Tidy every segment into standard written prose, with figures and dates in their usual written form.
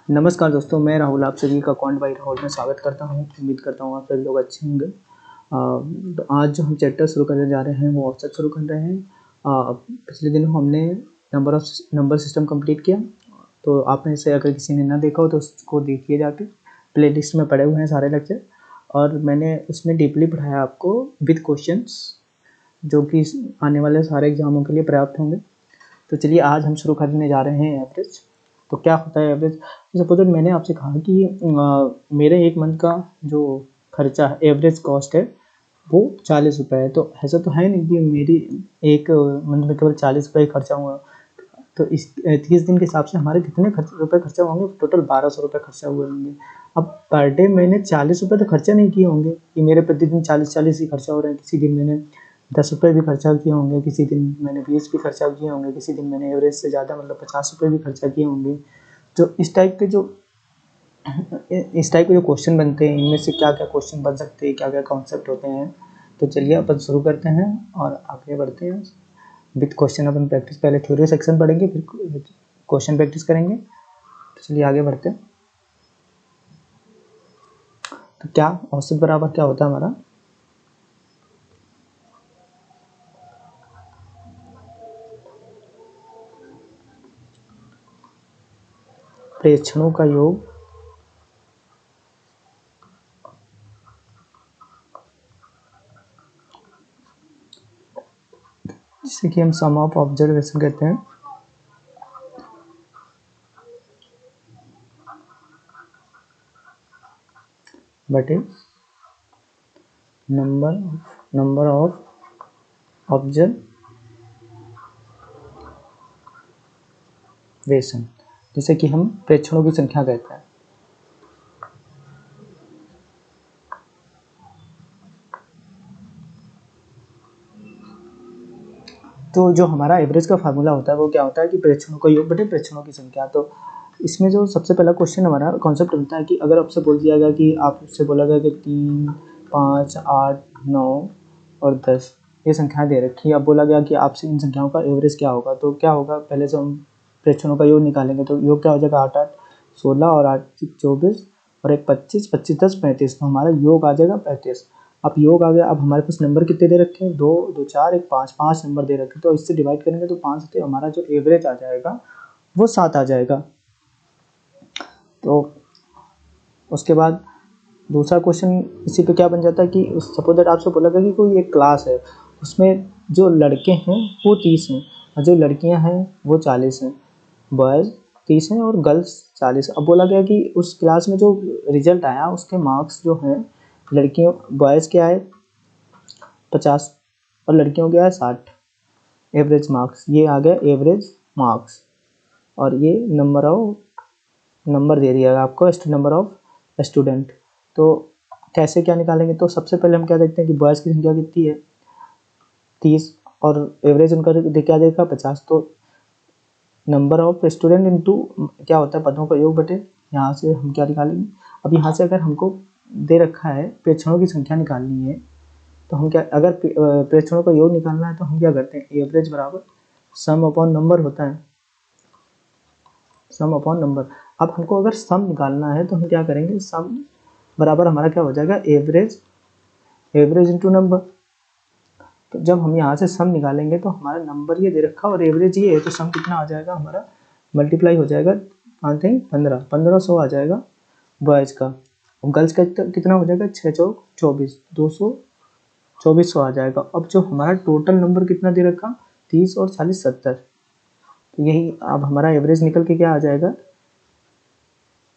नमस्कार दोस्तों, मैं राहुल आप सभी का अकाउंट बाई राहुल में स्वागत करता हूं। उम्मीद करता हूं आप सभी लोग अच्छे होंगे। तो आज जो हम चैप्टर शुरू करने जा रहे हैं वो औसत शुरू कर रहे हैं। पिछले दिनों हमने नंबर सिस्टम कंप्लीट किया, तो आपने इसे अगर किसी ने ना देखा हो तो उसको देखिए जाके। प्लेलिस्ट में पड़े हुए हैं सारे लेक्चर, और मैंने उसमें डीपली पढ़ाया आपको विद क्वेश्चंस, जो कि आने वाले सारे एग्जामों के लिए पर्याप्त होंगे। तो चलिए आज हम शुरू करने जा रहे हैं एवरेज। तो क्या होता है एवरेज? सपोज मैंने आपसे कहा कि मेरे एक मंथ का जो खर्चा है, एवरेज कॉस्ट है, वो 40 रुपये है। तो ऐसा तो है नहीं कि मेरी एक मंथ में केवल 40 रुपये खर्चा हुआ। तो इस 30 दिन के हिसाब से हमारे कितने रुपये खर्चा होंगे? टोटल 1200 रुपये खर्चा हुए होंगे। अब पर डे मैंने 40 रुपये तो खर्चा नहीं किए होंगे कि मेरे प्रतिदिन 40 ही खर्चा हो रहे हैं। किसी दिन मैंने 10 रुपये भी खर्चा किए होंगे, किसी दिन मैंने 20 भी खर्चा किए होंगे, किसी दिन मैंने एवरेज से ज़्यादा मतलब 50 रुपये भी खर्चा किए होंगे। तो इस टाइप के जो क्वेश्चन बनते हैं, इनमें से क्या क्या क्वेश्चन बन सकते हैं, क्या क्या कॉन्सेप्ट होते हैं। तो चलिए अपन शुरू करते हैं और आगे बढ़ते हैं विद क्वेश्चन अपन प्रैक्टिस। पहले थ्योरी सेक्शन पढ़ेंगे, फिर क्वेश्चन प्रैक्टिस करेंगे। तो चलिए आगे बढ़ते हैं। तो क्या औसत बराबर क्या होता है हमारा? प्रेक्षणों का योग जिसे कि हम सम ऑफ ऑब्जर्वेशन कहते हैं, बटे नंबर ऑफ ऑब्जर्वेशन, जिसे कि हम प्रेक्षणों की संख्या कहते हैं। तो जो हमारा एवरेज का फार्मूला होता है वो क्या होता है कि प्रेक्षणों का योग बटे प्रेक्षणों की संख्या। तो इसमें जो सबसे पहला क्वेश्चन हमारा कॉन्सेप्ट होता है कि अगर आपसे बोल दिया गया कि आपसे बोला गया कि 3, 5, 8, 9 और 10 ये संख्याएं दे रखी है। अब बोला गया कि आपसे इन संख्याओं का एवरेज क्या होगा। तो क्या होगा, पहले से हम प्रेक्षणों का योग निकालेंगे। तो योग क्या हो जाएगा, 8, 8, 16 और 8, 24 और एक 25, 25, 10, 35। तो हमारा योग आ जाएगा 35। अब योग आ गया। अब हमारे पास नंबर कितने दे रखे हैं? 2, 2, 4, 1, 5, 5 नंबर दे रखे हैं। तो इससे डिवाइड करेंगे तो 5 से हमारा जो एवरेज आ जाएगा वो 7 आ जाएगा। तो उसके बाद दूसरा क्वेश्चन इसी पे क्या बन जाता है कि सपोज दैट आपसे बोला गया कि कोई एक क्लास है, उसमें जो लड़के हैं वो 30 हैं और जो लड़कियां हैं वो 40 हैं। बॉयज़ 30 हैं और गर्ल्स 40। अब बोला गया कि उस क्लास में जो रिजल्ट आया उसके मार्क्स जो हैं, लड़कियों बॉयज़ के आए 50 और लड़कियों के आए 60 एवरेज मार्क्स। ये आ गया एवरेज मार्क्स। और ये नंबर दे दिया आपको, नंबर ऑफ स्टूडेंट। तो कैसे क्या निकालेंगे? तो सबसे पहले हम क्या देखते हैं कि बॉयज़ की संख्या कितनी है, 30, और एवरेज उनका क्या देखा, 50। तो नंबर ऑफ स्टूडेंट इंटू क्या होता है, पदों का योग बटे यहाँ से हम क्या निकालेंगे। अब यहाँ से अगर हमको दे रखा है प्रेक्षणों की संख्या निकालनी है, तो हम क्या, अगर प्रेक्षणों का योग निकालना है तो हम क्या करते हैं, एवरेज बराबर सम अपॉन नंबर होता है, सम अपॉन नंबर। अब हमको अगर सम निकालना है तो हम क्या करेंगे, सम बराबर हमारा क्या हो जाएगा, एवरेज इंटू नंबर। तो जब हम यहाँ से सम निकालेंगे तो हमारा नंबर ये दे रखा और एवरेज ये है, तो सम कितना आ जाएगा हमारा, मल्टीप्लाई हो जाएगा 1500 आ जाएगा बॉयज़ का। और गर्ल्स का कितना हो जाएगा, 6 चौक 24, 2400 आ जाएगा। अब जो हमारा टोटल नंबर कितना दे रखा, 30 और 40, 70। तो यही अब हमारा एवरेज निकल के क्या आ जाएगा,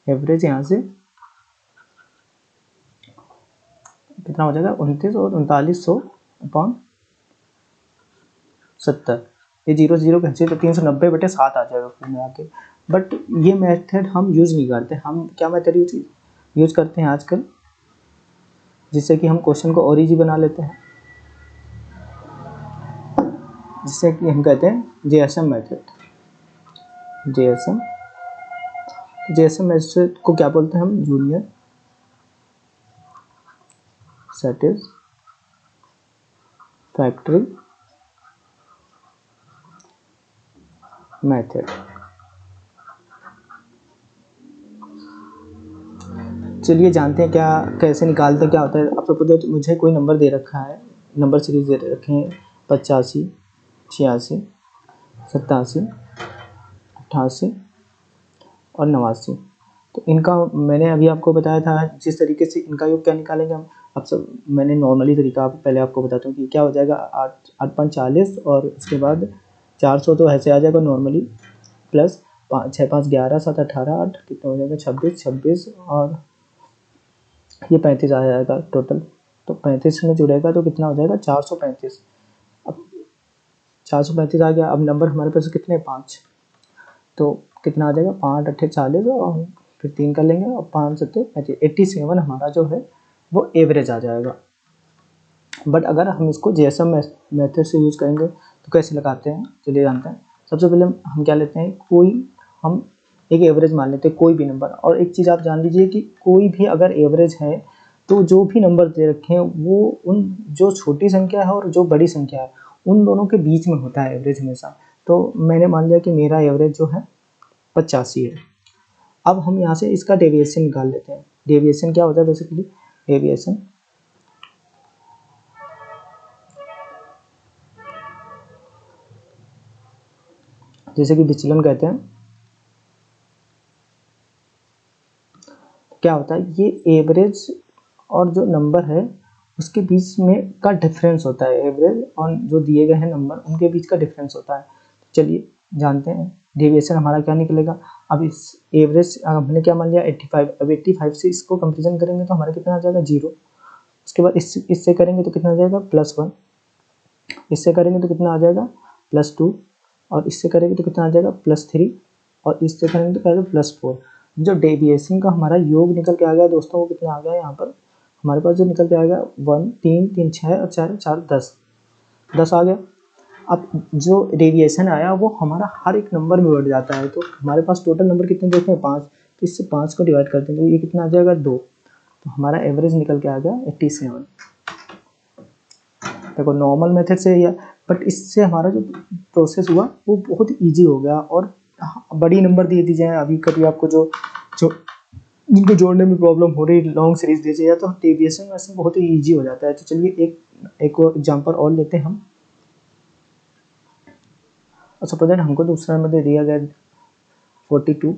एवरेज यहाँ से कितना हो जाएगा, 29 और 3900 अपॉन 70। ये 0 0 कैंसिल तो 390/7 आ जाएगा कुल मिला के। बट ये मेथड हम यूज़ नहीं करते। हम क्या मेथड यूज़ करते हैं आजकल, जिससे कि हम क्वेश्चन को और ईजी बना लेते हैं, जिससे कि हम कहते हैं जेएसएम मेथड। जेएसएम मेथड को क्या बोलते हैं हम, जूनियर सैटिस्फैक्टरी मेथड। चलिए जानते हैं क्या कैसे निकालते हैं, क्या होता है। आप सपोज मुझे कोई नंबर दे रखा है, नंबर सीरीज दे रखे हैं 85, 86, 87, 88 और 89। तो इनका मैंने अभी आपको बताया था जिस तरीके से इनका योग क्या निकालेंगे हम। अब सब मैंने नॉर्मली तरीका पहले आपको बताता हूँ कि क्या हो जाएगा। 8 8 5 40 और उसके बाद 400 तो ऐसे आ जाएगा नॉर्मली, प्लस 5 6 5 11 7 18 8 कितना हो जाएगा 26 26 और ये 35 आ जाएगा टोटल। तो 35 में जुड़ेगा तो कितना हो जाएगा 435। अब 435 आ गया। अब नंबर हमारे पास कितने 5, तो कितना आ जाएगा 5 8 40 और फिर 3 कर लेंगे और 5 7 35 87 हमारा जो है वो एवरेज आ जाएगा। बट अगर हम इसको जेएसएम मेथड से यूज़ करेंगे तो कैसे लगाते हैं चलिए जानते हैं। सबसे पहले हम क्या लेते हैं, हम एक एवरेज मान लेते हैं कोई भी नंबर। और एक चीज़ आप जान लीजिए कि कोई भी अगर एवरेज है तो जो भी नंबर दे रखे हैं वो उन जो छोटी संख्या है और जो बड़ी संख्या है उन दोनों के बीच में होता है एवरेज हमेशा। तो मैंने मान लिया कि मेरा एवरेज जो है 85 है। अब हम यहाँ से इसका डेविएशन निकाल लेते हैं। डेविएशन क्या होता है बेसिकली, डेविएशन जैसे कि विचलन कहते हैं। क्या होता है, ये एवरेज और जो नंबर है उसके बीच में का डिफरेंस होता है। एवरेज और जो दिए गए हैं नंबर उनके बीच का डिफरेंस होता है। तो चलिए जानते हैं डेविएशन हमारा क्या निकलेगा। अब इस एवरेज हमने क्या मान लिया 85। अब 85 से इसको कंपेरिजन करेंगे तो हमारा कितना आ जाएगा 0। उसके बाद इससे करेंगे तो कितना आ जाएगा +1। इससे करेंगे तो कितना आ जाएगा +2 और इससे करेंगे तो कितना आ जाएगा +3 और इससे करेंगे तो क्या आ जाएगा +4। जो डेविएशन का हमारा योग निकल के आ गया दोस्तों वो कितना आ गया यहाँ पर हमारे पास जो निकल के आ गया 1 3 3 6 और 4 4 10 आ गया। अब जो डेविएशन आया वो हमारा हर एक नंबर में बढ़ जाता है। तो हमारे पास टोटल नंबर कितने देखे हैं 5, तो इससे 5 को डिवाइड करते हैं तो ये कितना आ जाएगा 2। तो हमारा एवरेज निकल के आ गया 87। देखो नॉर्मल मेथड से या बट इससे हमारा जो प्रोसेस हुआ वो बहुत ईजी हो गया। और बड़ी नंबर दे दी जाए, अभी कभी आपको जो जो जिनको जोड़ने में प्रॉब्लम हो रही लॉन्ग सीरीज दे जाए तो डेविएशन वैसे बहुत ही ईजी हो जाता है। तो चलिए एक एग्जांपल और लेते हैं हम। सपोज दैट हमको दूसरा नंबर दे दिया गया 42,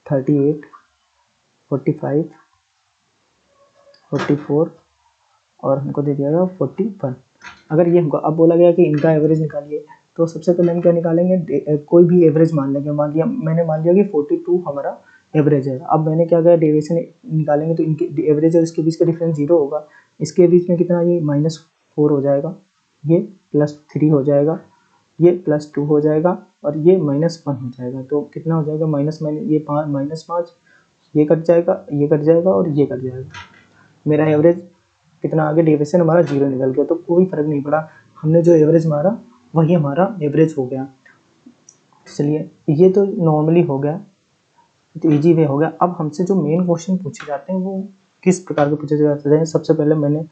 38, 45, 44 और हमको दे दिया गया 41। अगर ये हमको अब बोला गया कि इनका एवरेज निकालिए तो सबसे पहले हम क्या निकालेंगे, कोई भी एवरेज मान लेंगे। मैंने मान लिया कि 42 हमारा एवरेज है। अब मैंने क्या किया डेविएशन निकालेंगे तो इनके एवरेज और इसके बीच का डिफरेंस 0 होगा। इसके बीच में कितना ये -4 हो जाएगा, ये +3 हो जाएगा, ये +2 हो जाएगा और ये -1 हो जाएगा। तो कितना हो जाएगा ये -5 ये कट जाएगा, ये कट जाएगा और ये कट जाएगा। मेरा एवरेज कितना आ गया, डेविएशन हमारा 0 निकल गया। तो कोई फर्क नहीं पड़ा, हमने जो एवरेज मारा वही हमारा एवरेज हो गया। चलिए ये तो नॉर्मली हो गया, तो इजी वे हो गया। अब हमसे जो मेन क्वेश्चन पूछे जाते हैं वो किस प्रकार के पूछे जाते हैं। सबसे पहले मैंने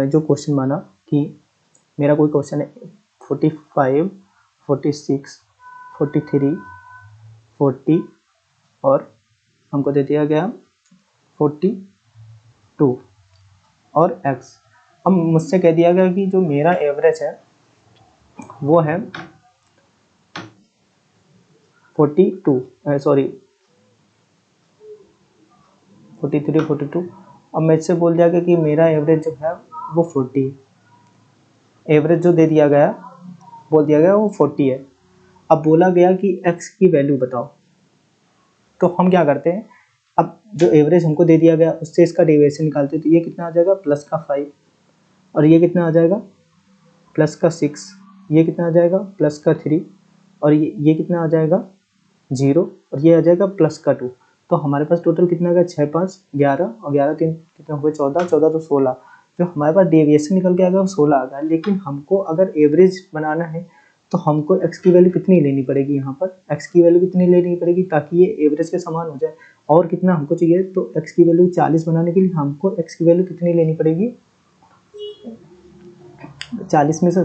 जो क्वेश्चन माना कि मेरा कोई क्वेश्चन है 45, 46, 43, 40 और हमको दे दिया गया 42 और x। अब मुझसे कह दिया गया कि जो मेरा एवरेज है वो है 43, 42। अब मुझसे बोल दिया गया कि मेरा एवरेज जो है वो 40। एवरेज जो दे दिया गया बोल दिया गया वो 40 है। अब बोला गया कि x की वैल्यू बताओ। तो हम क्या करते हैं, अब जो एवरेज हमको दे दिया गया उससे इसका डेविएशन निकालते हैं। तो ये कितना आ जाएगा +5 और ये कितना आ जाएगा +6, ये कितना आ जाएगा +3 और ये कितना आ जाएगा 0 और ये आ जाएगा +2। तो हमारे पास टोटल कितना आ गया 6 5 11 और 11 3 कितना हुआ 14 14 तो 16। जो हमारे पास डेविएशन निकल के आ गया वो 16 आ गया। लेकिन हमको अगर एवरेज बनाना है तो हमको x की वैल्यू कितनी लेनी पड़ेगी, यहाँ पर x की वैल्यू कितनी लेनी पड़ेगी ताकि ये एवरेज के समान हो जाए। और कितना हमको चाहिए, तो x की वैल्यू 40 बनाने के लिए हमको x की वैल्यू कितनी लेनी पड़ेगी, 40 में से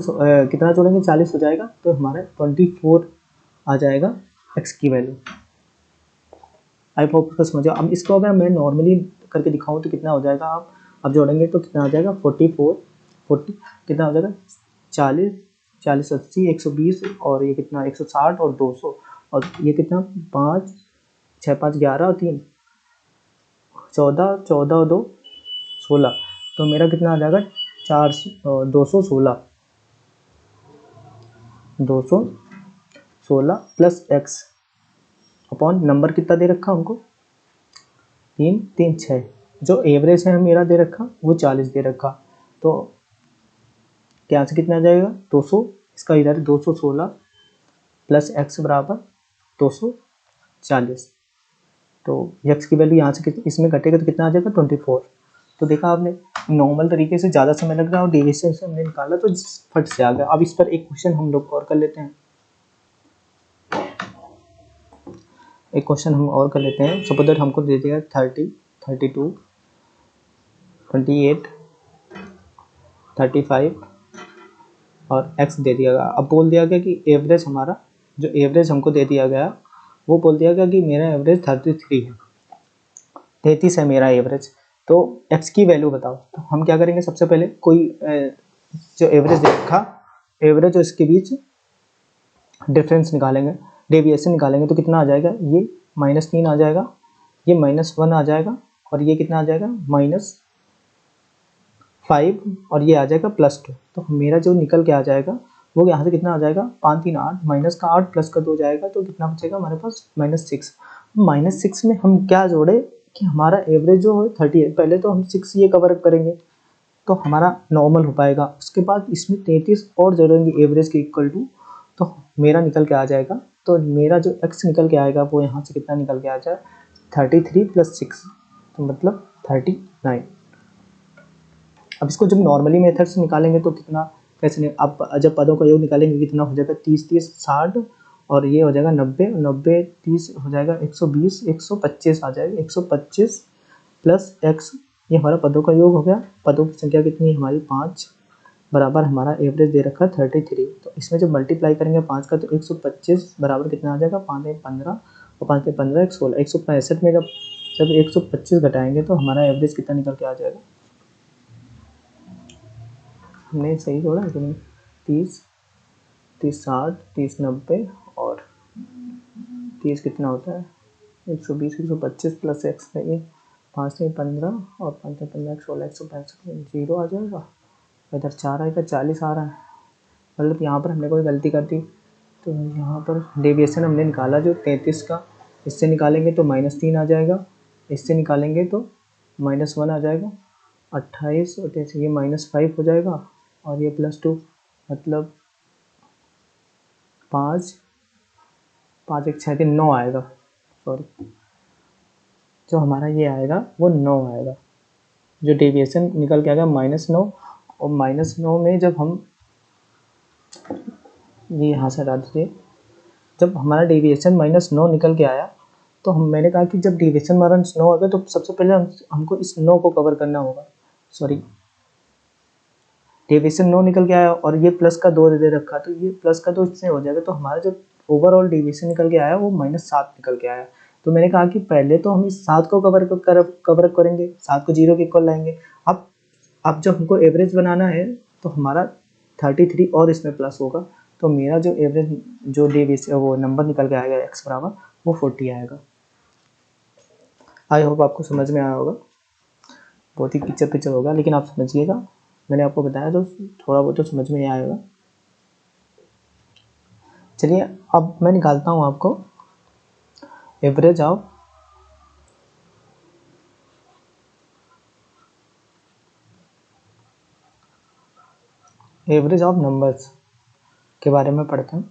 कितना जोड़ेंगे 40 हो जाएगा तो हमारा 24 आ जाएगा x की वैल्यू। आई होप इसको समझो। अब इसको अगर मैं नॉर्मली करके दिखाऊँ तो कितना हो जाएगा, आप अब जोड़ेंगे तो कितना आ जाएगा 40 कितना हो जाएगा 40 40 80 120 और ये कितना 160 और 200 और ये कितना 5 6 5 11 और 3 14 14 और 2 16, तो मेरा कितना आ जाएगा 216 प्लस एक्स अपॉन नंबर कितना दे रखा हमको 3 3 6, जो एवरेज है मेरा दे रखा वो 40 दे रखा, तो क्या से कितना आ जाएगा 200, इसका इधर 216 प्लस एक्स बराबर 240, तो एक्स की वैल्यू यहाँ से इसमें घटेगा तो कितना आ जाएगा 24। तो देखा आपने नॉर्मल तरीके से ज़्यादा समय लग रहा है और डेविएशन से हमने निकाला तो फट से आ गया। अब इस पर एक क्वेश्चन हम लोग और कर लेते हैं, एक क्वेश्चन हम और कर लेते हैं। सपोज दैट हमको दे दिया 30 32 28 35 और x दे दिया गया। अब बोल दिया गया कि एवरेज हमारा जो एवरेज हमको दे दिया गया वो बोल दिया गया कि मेरा एवरेज 33 है, 33 है मेरा एवरेज, तो x की वैल्यू बताओ। तो हम क्या करेंगे, सबसे पहले कोई जो एवरेज दे रखा एवरेज और इसके बीच डिफरेंस निकालेंगे, डेविएशन निकालेंगे, तो कितना आ जाएगा, ये -3 आ जाएगा, ये -1 आ जाएगा और ये कितना आ जाएगा -5 और ये आ जाएगा +2। तो मेरा जो निकल के आ जाएगा वो यहाँ से कितना आ जाएगा 5 3 8 माइनस का 8 प्लस का 2 जाएगा, तो कितना बचेगा हमारे पास -6। -6 में हम क्या जोड़े कि हमारा एवरेज जो है 30 है, पहले तो हम 6 ये कवर अप करेंगे तो हमारा नॉर्मल हो पाएगा, उसके बाद इसमें 33 और जोड़ेंगे एवरेज के इक्वल टू, तो मेरा निकल के आ जाएगा। तो मेरा जो x निकल के आएगा वो यहाँ से कितना निकल के आ जाए 33 + 6, तो मतलब 39। अब इसको जब नॉर्मली मेथड से निकालेंगे तो कितना कैसे नहीं, अब जब पदों का योग निकालेंगे कितना हो जाएगा 30 30 60 और ये हो जाएगा 90 90 30 हो जाएगा 120 125 आ जाएगा 125 प्लस x, ये हमारा पदों का योग हो गया। पदों की संख्या कितनी है हमारी 5 बराबर हमारा एवरेज दे रखा है 33, तो इसमें जब मल्टीप्लाई करेंगे 5 का तो 125 बराबर कितना आ जाएगा 5 में 15 और 5 में 15 116, 165 में जब 125 घटाएंगे तो हमारा एवरेज कितना निकल के आ जाएगा, हमने सही जोड़ा है कि नहीं, 30 30 60 30 90 और 30 कितना होता है 120 125 प्लस एक्स है ये 5 में 15 और 5 में 15 116 165 में 0 आ जाएगा, इधर 4 आएगा 40 आ रहा है, मतलब यहाँ पर हमने कोई गलती कर दी। तो यहाँ पर डेविएशन हमने निकाला जो 33 का, इससे निकालेंगे तो -3 आ जाएगा, इससे निकालेंगे तो -1 आ जाएगा, 28 और जैसे ये -5 हो जाएगा और ये +2 मतलब 5 5 1 6 3 9 आएगा, सॉरी जो हमारा ये आएगा वो 9 आएगा, जो डेविएशन निकल के आएगा -9 और -9 में जब हम ये यहाँ से हटा दीजिए, जब हमारा डेविएशन -9 निकल के आया तो मैंने कहा कि जब डेविएशन हमारा 9 आ गया तो सबसे पहले हमको इस 9 को कवर करना होगा, सॉरी डेविएशन 9 निकल के आया और ये प्लस का 2 दे रखा, तो ये प्लस का 2 इससे हो जाएगा, तो हमारा जो ओवरऑल डेविएशन निकल के आया वो -7 निकल के आया। तो मैंने कहा कि पहले तो हम इस 7 को कवर करेंगे, 7 को 0 के इक्वल लाएंगे। अब जब हमको एवरेज बनाना है तो हमारा 33 और इसमें प्लस होगा, तो मेरा जो एवरेज जो डेविएशन वो नंबर निकल के आएगा x बराबर वो 40 आएगा। आई होप आपको समझ में आया होगा, बहुत ही पिक्चर होगा लेकिन आप समझिएगा, मैंने आपको बताया तो थोड़ा बहुत तो समझ में आएगा। चलिए अब मैं निकालता हूँ आपको एवरेज ऑफ नंबर्स के बारे में पढ़ते हैं।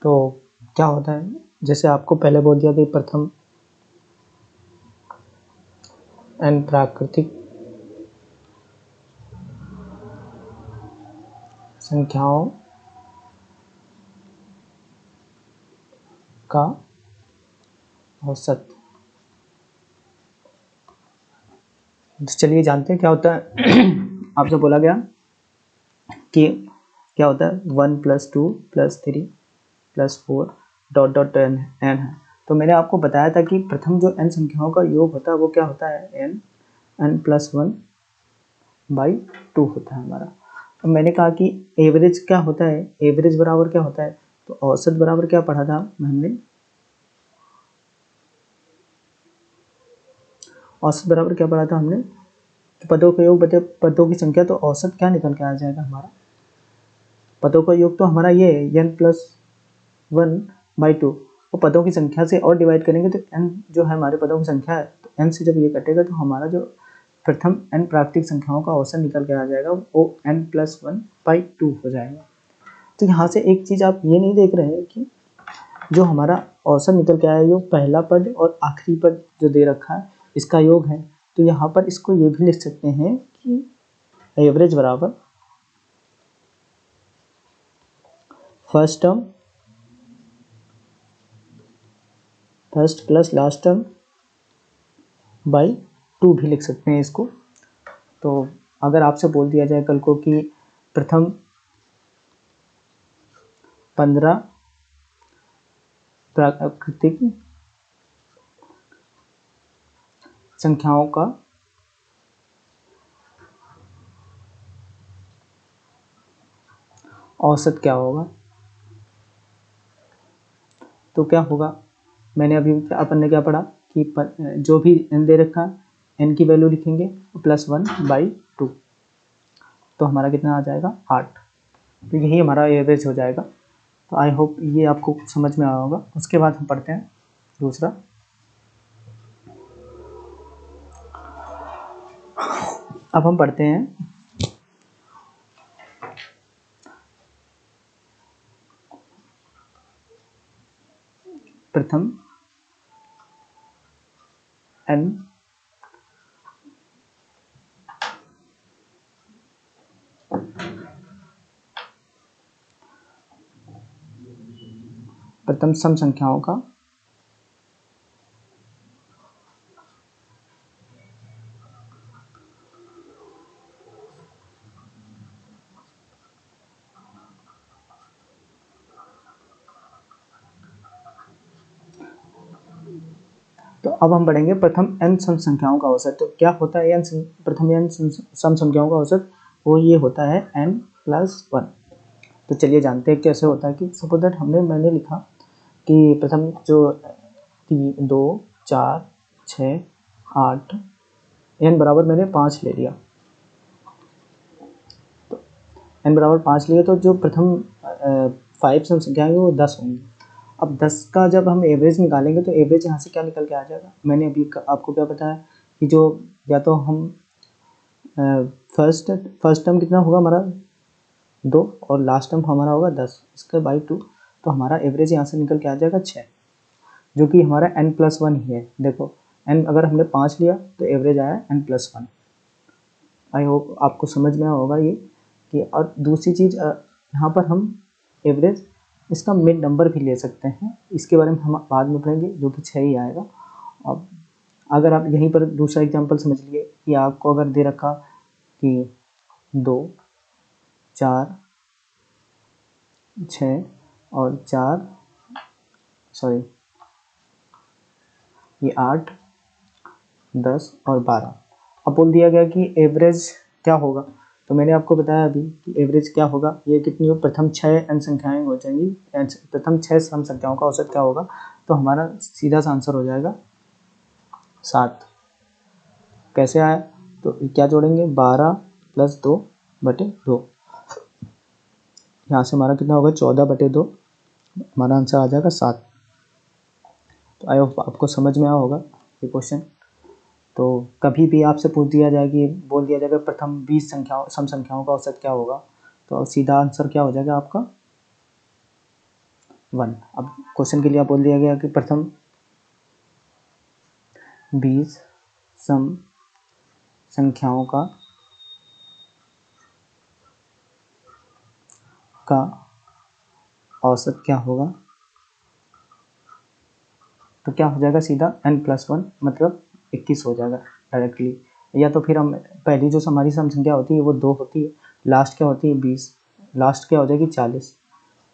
तो क्या होता है, जैसे आपको पहले बोल दिया कि प्रथम एन प्राकृतिक संख्याओं का औसत। चलिए जानते हैं क्या होता है। आपसे बोला गया कि क्या होता है 1 + 2 + 3 + 4 ... n है, तो मैंने आपको बताया था कि प्रथम जो n संख्याओं का योग होता है वो क्या होता है, n प्लस 1 बाई 2 होता है हमारा। अब मैंने कहा कि एवरेज क्या होता है, एवरेज बराबर क्या होता है, तो औसत बराबर क्या पढ़ा था हमने, औसत बराबर क्या पढ़ा था हमने, पदों का योग बटे पदों की संख्या, तो औसत क्या निकल के आ जाएगा हमारा, पदों का योग तो हमारा ये है n प्लस 1 बाई 2, और पदों की संख्या से और डिवाइड करेंगे तो n जो है हमारे पदों की संख्या है, तो n से जब ये कटेगा तो हमारा जो प्रथम n प्राकृतिक संख्याओं का औसत निकल के आ जाएगा वो n प्लस 1 बाई 2 हो जाएगा। तो यहाँ से एक चीज़ आप ये नहीं देख रहे हैं कि जो हमारा औसत निकल के आया है, पहला पद और आखिरी पद जो दे रखा है इसका योग है, तो यहाँ पर इसको ये भी लिख सकते हैं कि एवरेज बराबर first term first plus last term by 2 भी लिख सकते हैं इसको। तो अगर आपसे बोल दिया जाए कल को कि प्रथम 15 प्राकृतिक संख्याओं का औसत क्या होगा, तो क्या होगा, मैंने अभी अपन ने क्या पढ़ा कि जो भी n दे रखा है n की वैल्यू लिखेंगे प्लस 1 बाई 2, तो हमारा कितना आ जाएगा 8, तो यही हमारा एवरेज हो जाएगा। तो आई होप ये आपको समझ में आया होगा। उसके बाद हम पढ़ते हैं दूसरा, अब हम पढ़ते हैं प्रथम n प्रथम सम संख्याओं का तो अब हम पढ़ेंगे प्रथम n सम संख्याओं का औसत। तो क्या होता है प्रथम n सम संख्याओं का औसत, वो ये होता है n प्लस 1। तो चलिए जानते हैं कैसे होता है। कि सपोज दैट मैंने लिखा कि प्रथम जो 3 2 4 6 8 n बराबर मैंने 5 ले लिया, तो n बराबर 5 लिए, तो जो प्रथम 5 सम संख्या है वो 10 होंगी। अब 10 का जब हम एवरेज निकालेंगे तो एवरेज यहाँ से क्या निकल के आ जाएगा, मैंने अभी आपको क्या बताया कि जो या तो हम फर्स्ट टर्म कितना होगा हमारा 2 और लास्ट टर्म हमारा होगा 10, इसका बाई 2, तो हमारा एवरेज यहाँ से निकल के आ जाएगा 6, जो कि हमारा n प्लस 1 ही है। देखो n अगर हमने 5 लिया तो एवरेज आया n प्लस 1। आई होप आपको समझ में आया होगा ये कि। और दूसरी चीज़ यहाँ पर हम एवरेज इसका मिड नंबर भी ले सकते हैं, इसके बारे में हम बाद में पढ़ेंगे, जो कि 6 ही आएगा। अब अगर आप यहीं पर दूसरा एग्जांपल समझ लिए कि आपको अगर दे रखा कि 2 4 6 और 4 सॉरी ये 8 10 और 12, अब बोल दिया गया कि एवरेज क्या होगा। तो मैंने आपको बताया अभी कि एवरेज क्या होगा, ये कितनी हो, प्रथम 6 n संख्याएं हो जाएंगी, प्रथम 6 सम संख्याओं का औसत क्या होगा, तो हमारा सीधा सा आंसर हो जाएगा 7। कैसे आया, तो क्या जोड़ेंगे 12 प्लस 2 बटे 2, यहाँ से हमारा कितना होगा 14 बटे 2, हमारा आंसर आ जाएगा 7। तो आई होप आपको समझ में आया होगा ये क्वेश्चन। तो कभी भी आपसे पूछ दिया जाए कि बोल दिया जाएगा प्रथम 20 संख्याओं सम संख्याओं का औसत क्या होगा, तो सीधा आंसर क्या हो जाएगा आपका 1। अब क्वेश्चन के लिए आप बोल दिया गया कि प्रथम 20 सम संख्याओं का औसत क्या होगा, तो क्या हो जाएगा सीधा n प्लस 1 मतलब 21 हो जाएगा डायरेक्टली। या तो फिर हम पहली जो हमारी सम संख्या होती है वो 2 होती है, लास्ट क्या होती है 20, लास्ट क्या हो जाएगी 40,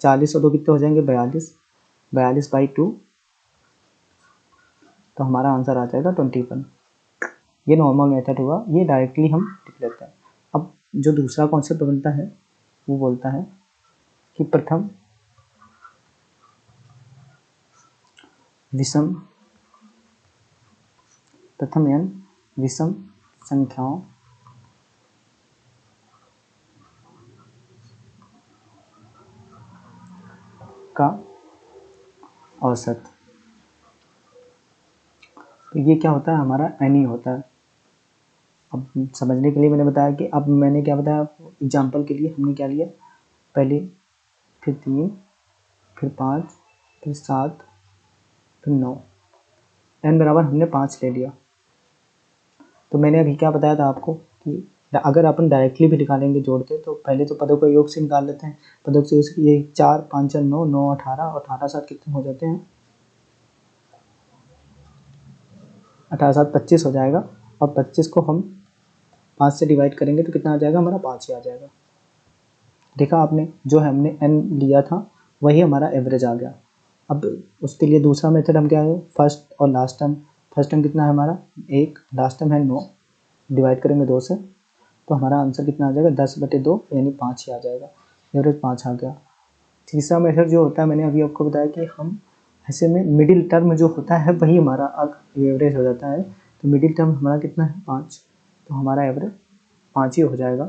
40 और 2 कितने हो जाएंगे 42, 42 बाई 2 तो हमारा आंसर आ जाएगा 21। ये नॉर्मल मेथड हुआ, ये डायरेक्टली हम लिख लेते हैं। अब जो दूसरा कॉन्सेप्ट बनता है वो बोलता है कि प्रथम n विषम संख्याओं का औसत। तो ये क्या होता है, हमारा n ही होता है। अब समझने के लिए मैंने बताया कि अब मैंने क्या बताया एग्जाम्पल के लिए, हमने क्या लिया, पहले फिर 3 फिर 5 फिर 7 फिर 9, n बराबर हमने 5 ले लिया। तो मैंने अभी क्या बताया था आपको कि अगर अपन डायरेक्टली भी निकालेंगे जोड़ के, तो पहले तो पदों का योग से निकाल लेते हैं। पदों से ये 4 5 9 9 18 और 18 7 कितने हो जाते हैं, 18 7 25 हो जाएगा। और 25 को हम 5 से डिवाइड करेंगे तो कितना आ जाएगा, हमारा 5 ही आ जाएगा। देखा आपने, जो हमने n लिया था वही हमारा एवरेज आ गया। अब उसके लिए दूसरा मेथड हम क्या है, फर्स्ट और लास्ट टर्म। फर्स्ट टर्म कितना है हमारा 1, लास्ट टर्म है 9, डिवाइड करेंगे 2 से तो हमारा आंसर कितना आ जाएगा 10/2 यानी 5 ही आ जाएगा। एवरेज 5 आ गया। तीसरा मेथड जो होता है, मैंने अभी आपको बताया कि हम ऐसे में मिडिल टर्म जो होता है वही हमारा एवरेज हो जाता है। तो मिडिल टर्म हमारा कितना है 5, तो हमारा एवरेज 5 ही हो जाएगा।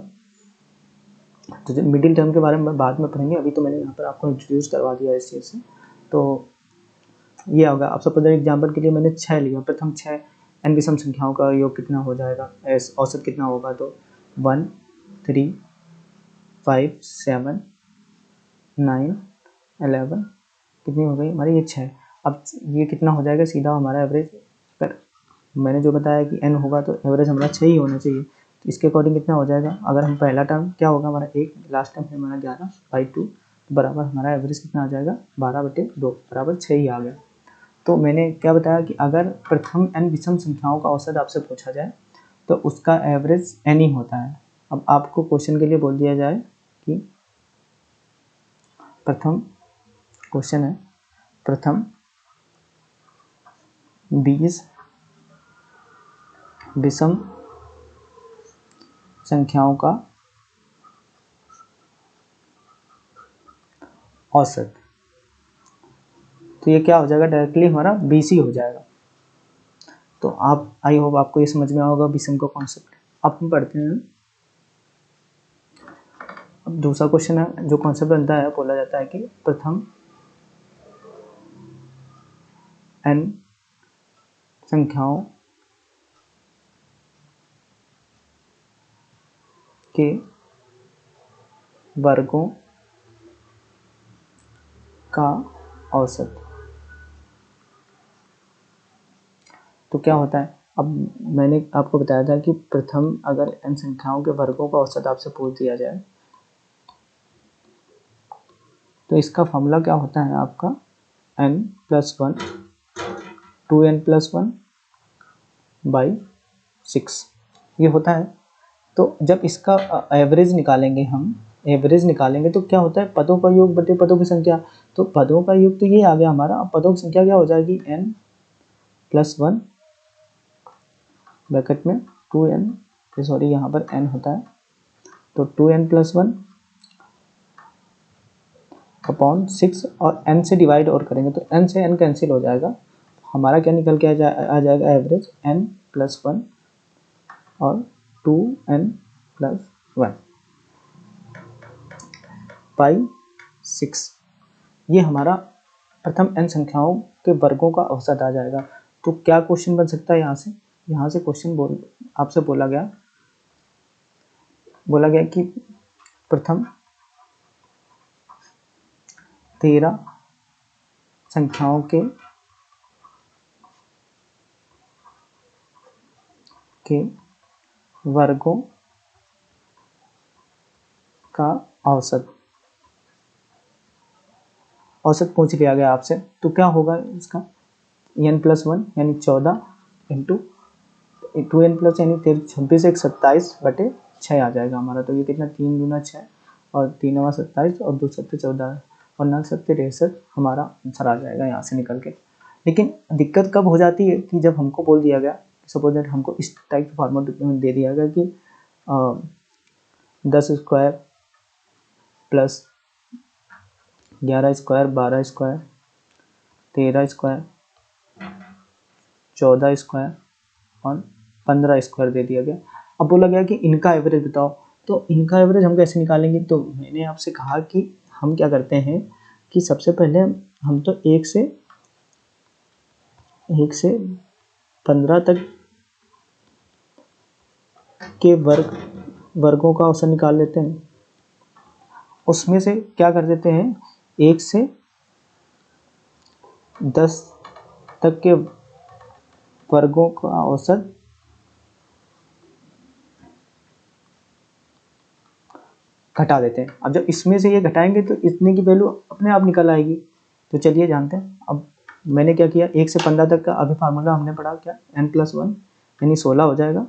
तो जब मिडिल टर्म के बारे में बाद में पढ़ेंगे, अभी तो मैंने यहाँ पर आपको इंट्रोड्यूस करवा दिया इस चीज़ से। तो ये होगा, आप सपोज एग्जाम्पल के लिए मैंने 6 लिया, प्रथम 6 n विषम संख्याओं का योग कितना हो जाएगा, औसत कितना होगा, तो 1 3 5 7 9 11 कितनी हो गई हमारी, ये 6। अब ये कितना हो जाएगा सीधा हमारा एवरेज। अगर मैंने जो बताया कि n होगा तो एवरेज हमारा 6 ही होना चाहिए, तो इसके अकॉर्डिंग कितना हो जाएगा। अगर हम पहला टर्म क्या होगा हमारा 1, लास्ट टर्म है हमारा 11/2, तो बराबर हमारा एवरेज कितना आ जाएगा 12/2 बराबर 6 ही आ गया। तो मैंने क्या बताया कि अगर प्रथम n विषम संख्याओं का औसत आपसे पूछा जाए तो उसका एवरेज n ही होता है। अब आपको क्वेश्चन के लिए बोल दिया जाए कि प्रथम क्वेश्चन है, प्रथम 20 विषम संख्याओं का औसत। तो ये क्या हो जाएगा, डायरेक्टली हमारा 20 ही हो जाएगा। तो आप, आई होप आपको ये समझ में आएगा विषम का कॉन्सेप्ट। अब हम पढ़ते हैं, अब दूसरा क्वेश्चन है जो कॉन्सेप्ट बनता है, बोला जाता है कि प्रथम n संख्याओं के वर्गों का औसत। तो क्या होता है, अब मैंने आपको बताया था कि प्रथम अगर n संख्याओं के वर्गों का औसत आपसे पूछ दिया जाए तो इसका फॉर्मूला क्या होता है आपका, n+1 2n+1/6 ये होता है। तो जब इसका एवरेज निकालेंगे हम, एवरेज निकालेंगे तो क्या होता है, पदों का योग बटे पदों की संख्या। तो पदों का योग तो ये आ गया हमारा, अब पदों की संख्या क्या हो जाएगी, n+1 ब्रैकेट में 2n, सॉरी यहाँ पर n होता है, तो 2n+1/6 और n से डिवाइड और करेंगे तो n से n कैंसिल हो जाएगा। हमारा क्या निकल के आ जाएगा एवरेज n+1 और 2n+1/6। ये हमारा प्रथम n संख्याओं के वर्गों का औसत आ जाएगा। तो क्या क्वेश्चन बन सकता है यहाँ से क्वेश्चन आपसे बोला गया कि प्रथम 13 संख्याओं के वर्गों का औसत पूछ लिया गया आपसे। तो क्या होगा इसका, n+1 यानी 14 इंटू 2n+ यानी 26 1 27/6 आ जाएगा हमारा। तो ये कितना, 3 दूना 6 और 3 नवा 27 और 2 7 14 और 9 7 63 हमारा आंसर आ जाएगा यहाँ से निकल के। लेकिन दिक्कत कब हो जाती है कि जब हमको बोल दिया गया, सपोज दैट हमको इस टाइप का फॉर्मूला में दे दिया गया कि 10 square plus 11 square 12 square 13 square 14 square और 15 स्क्वायर दे दिया गया। अब बोला गया कि इनका एवरेज बताओ, तो इनका एवरेज हम कैसे निकालेंगे? तो मैंने आपसे कहा कि हम क्या करते हैं कि सबसे पहले हम तो 1 से 15 तक के वर्गों का औसत निकाल लेते हैं। उसमें से क्या कर देते हैं, 1 से 10 तक के वर्गों का औसत घटा देते हैं। अब जब इसमें से ये घटाएंगे तो इतने की वैल्यू अपने आप निकल आएगी। तो चलिए जानते हैं। अब मैंने क्या किया, 1 से 15 तक का अभी फार्मूला हमने पढ़ा क्या, n+1 यानी 16 हो जाएगा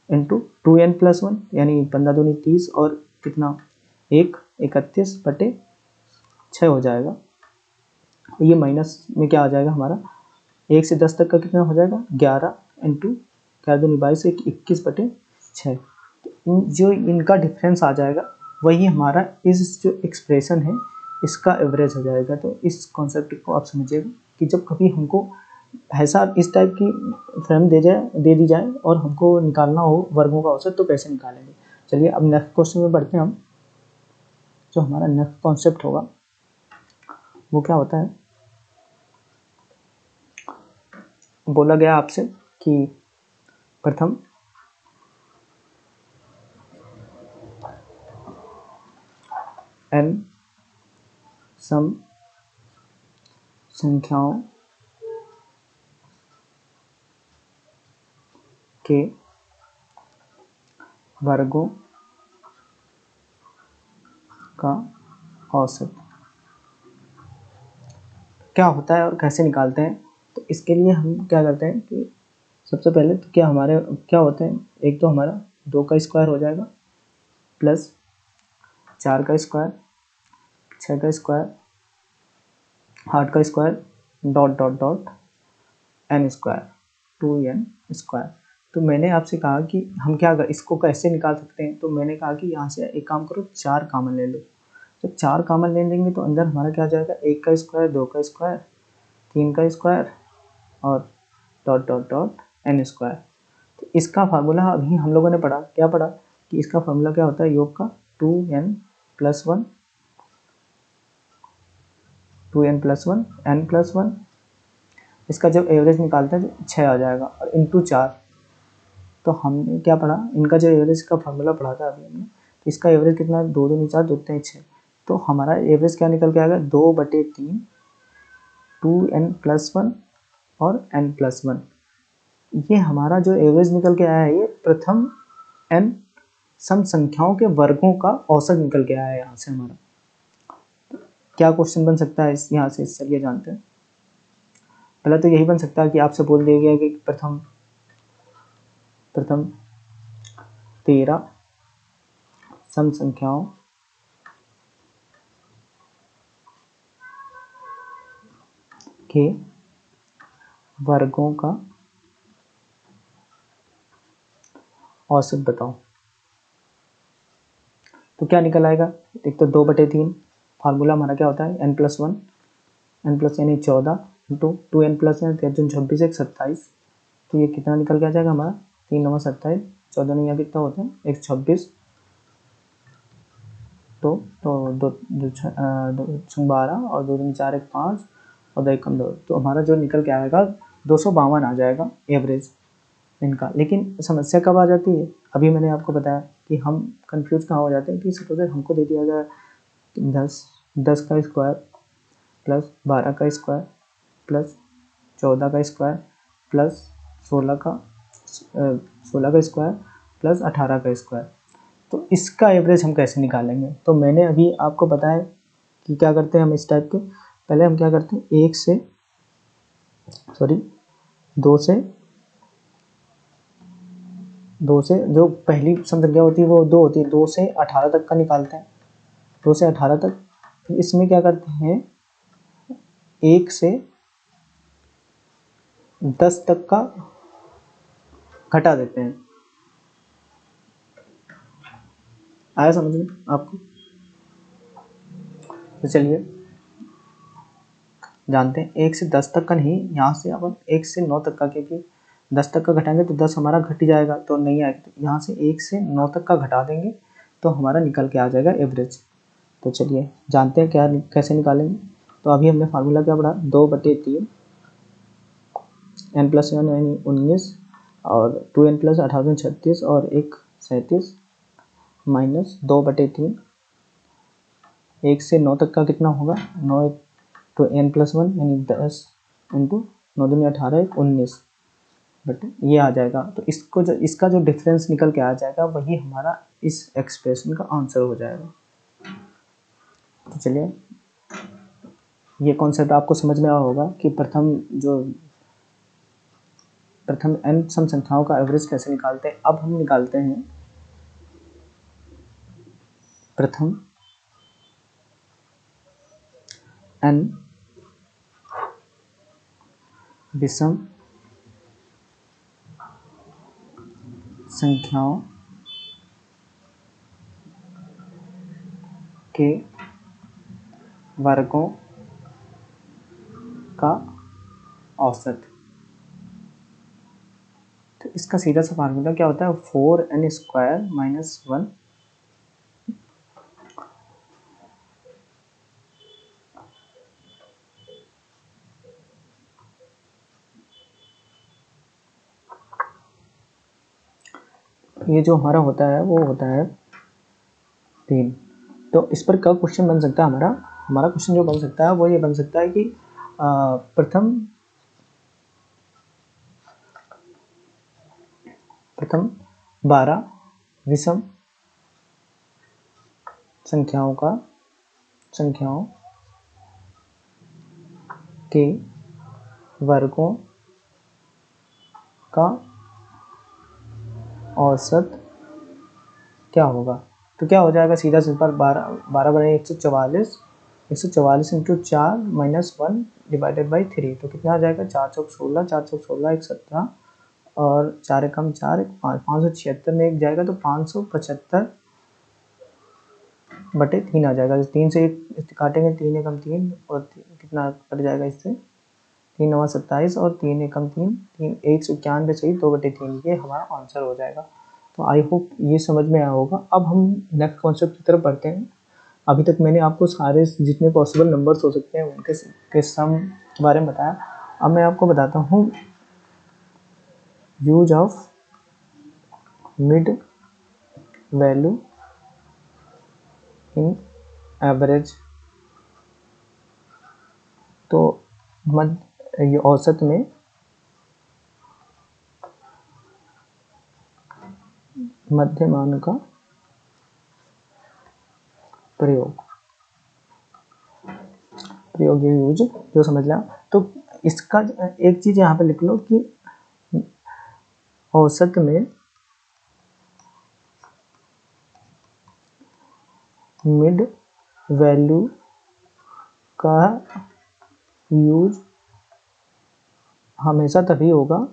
इंटू 2n+1 यानी 15 दूनी 30 और कितना 31/6 हो जाएगा। ये माइनस में क्या आ जाएगा हमारा, 1 से 10 तक का कितना हो जाएगा 11 इंटू 11 दूनी 22 21/6। जो इनका डिफरेंस आ जाएगा वही हमारा इस जो एक्सप्रेशन है इसका एवरेज हो जाएगा। तो इस कॉन्सेप्ट को आप समझिएगा कि जब कभी हमको ऐसा इस टाइप की फ्रेम दे दी जाए और हमको निकालना हो वर्गों का औसत, तो कैसे निकालेंगे। चलिए अब नेक्स्ट क्वेश्चन में बढ़ते हैं हम। जो हमारा नेक्स्ट कॉन्सेप्ट होगा वो क्या होता है, बोला गया आपसे कि प्रथम n सम संख्याओं के वर्गों का औसत क्या होता है और कैसे निकालते हैं। तो इसके लिए हम क्या करते हैं कि सबसे पहले तो क्या होते हैं, एक तो हमारा 2 का स्क्वायर हो जाएगा प्लस 4 का स्क्वायर 6 का स्क्वायर 8 का square dot dot dot n square 2n square. तो मैंने आपसे कहा कि हम इसको कैसे निकाल सकते हैं। तो मैंने कहा कि यहाँ से एक काम करो, 4 कॉमन ले लो। जब 4 कॉमन ले लेंगे तो अंदर हमारा क्या आ जाएगा, 1 का स्क्वायर 2 का स्क्वायर 3 का स्क्वायर और dot dot dot n square. तो इसका फार्मूला अभी हम लोगों ने पढ़ा, क्या पढ़ा कि इसका फार्मूला क्या होता है, योग का 2n+1 n+1 इसका जब एवरेज निकालते हैं तो 6 आ जाएगा और इंटू 4। तो हमने क्या पढ़ा, इनका जो एवरेज का फार्मूला पढ़ा था अभी हमने, तो इसका एवरेज कितना, 2 दूनी 4 2 3 6। तो हमारा एवरेज क्या निकल के आएगा, 2/3 2n+1 और n+1। ये हमारा जो एवरेज निकल के आया है ये प्रथम n सम संख्याओं के वर्गों का औसत निकल के आया है। यहाँ से हमारा क्या क्वेश्चन बन सकता है यहाँ से, चलिए जानते हैं। पहला तो यही बन सकता है कि आपसे बोल दिया गया कि प्रथम 13 सम संख्याओं के वर्गों का औसत बताओ। तो क्या निकल आएगा, एक तो 2/3 फार्मूला हमारा क्या होता है, n+1 n+ यानी 14 इंटू 2n+1 13 26 1 27। तो ये कितना निकल के आ जाएगा हमारा, 3 9 27 14 नहीं, यहाँ कितना होता है 1 26 तो 2 12 और 2 दूनी 4 1 5 और 2 1 2। तो हमारा जो निकल के आएगा 252 आ जाएगा एवरेज इनका। लेकिन समस्या कब आ जाती है, अभी मैंने आपको बताया कि हम कंफ्यूज कहाँ हो जाते हैं कि सपोज हमको दे दिया गया 10 का स्क्वायर प्लस 12 का स्क्वायर प्लस 14 का स्क्वायर प्लस 16 का स्क्वायर प्लस 18 का स्क्वायर। तो इसका एवरेज हम कैसे निकालेंगे। तो मैंने अभी आपको बताया कि क्या करते हैं हम इस टाइप के, पहले हम क्या करते हैं 2 से जो पहली सम संख्या होती है वो 2 होती है, 2 से 18 तक का निकालते हैं, 2 से 18 तक। फिर इसमें क्या करते हैं 1 से 10 तक का घटा देते हैं। आया समझ में आपको? तो चलिए जानते हैं 1 से 10 तक का नहीं, यहाँ से अपन 1 से 9 तक का, क्योंकि 10 तक का घटाएंगे तो 10 हमारा घट जाएगा तो नहीं आएगा, तो यहाँ से 1 से 9 तक का घटा देंगे तो हमारा निकल के आ जाएगा एवरेज। तो चलिए जानते हैं क्या कैसे निकालेंगे। तो अभी हमने फार्मूला क्या पढ़ा, 2/3 n+1 यानी 19 और 2n+ 1836 और 1 37 माइनस 2/3 1 से 9 तक का कितना होगा, 9 तो n+1 यानी 10 इंटू 9 दूनी 18 1 19 बट ये आ जाएगा। तो इसको जो इसका जो डिफरेंस निकल के आ जाएगा वही हमारा इस एक्सप्रेशन का आंसर हो जाएगा। तो चलिए ये कॉन्सेप्ट आपको समझ में आया होगा कि प्रथम n सम संख्याओं का एवरेज कैसे निकालते हैं। अब हम निकालते हैं प्रथम n विषम संख्याओं के वर्गों का औसत। तो इसका सीधा सा फार्मूला क्या होता है, 4n² - 1 ये जो हमारा होता है वो होता है 3। तो इस पर क्या क्वेश्चन बन सकता है हमारा क्वेश्चन जो बन सकता है वो ये बन सकता है कि प्रथम 12 विषम संख्याओं के वर्गों का औसत क्या होगा। तो क्या हो जाएगा, सीधा सिंपल 12 बने 144, 144 इंटू 4 माइनस 1 डिवाइडेड बाई 3। तो कितना आ जाएगा, 4 चौक 16, 4 चौक 16 1 17 और 4 एकम 4 1 5, 576 में एक जाएगा तो 575 बटे 3 आ जाएगा। 3 से 1 काटेंगे, 3 एकम 3 और कितना कट जाएगा इससे, 3 9 27 और 3 एकम 3 191 सही 2/3, ये हमारा आंसर हो जाएगा। तो आई होप ये समझ में आया होगा। अब हम नेक्स्ट कॉन्सेप्ट की तरफ बढ़ते हैं। अभी तक मैंने आपको सारे जितने पॉसिबल नंबर्स हो सकते हैं उनके सम के बारे में बताया। अब मैं आपको बताता हूँ use of mid value in average. तो ये औसत में मध्य मान का प्रयोग ये यूज जो समझ लिया। तो इसका एक चीज यहाँ पे लिख लो कि औसत में मिड वैल्यू का यूज हमेशा तभी होगा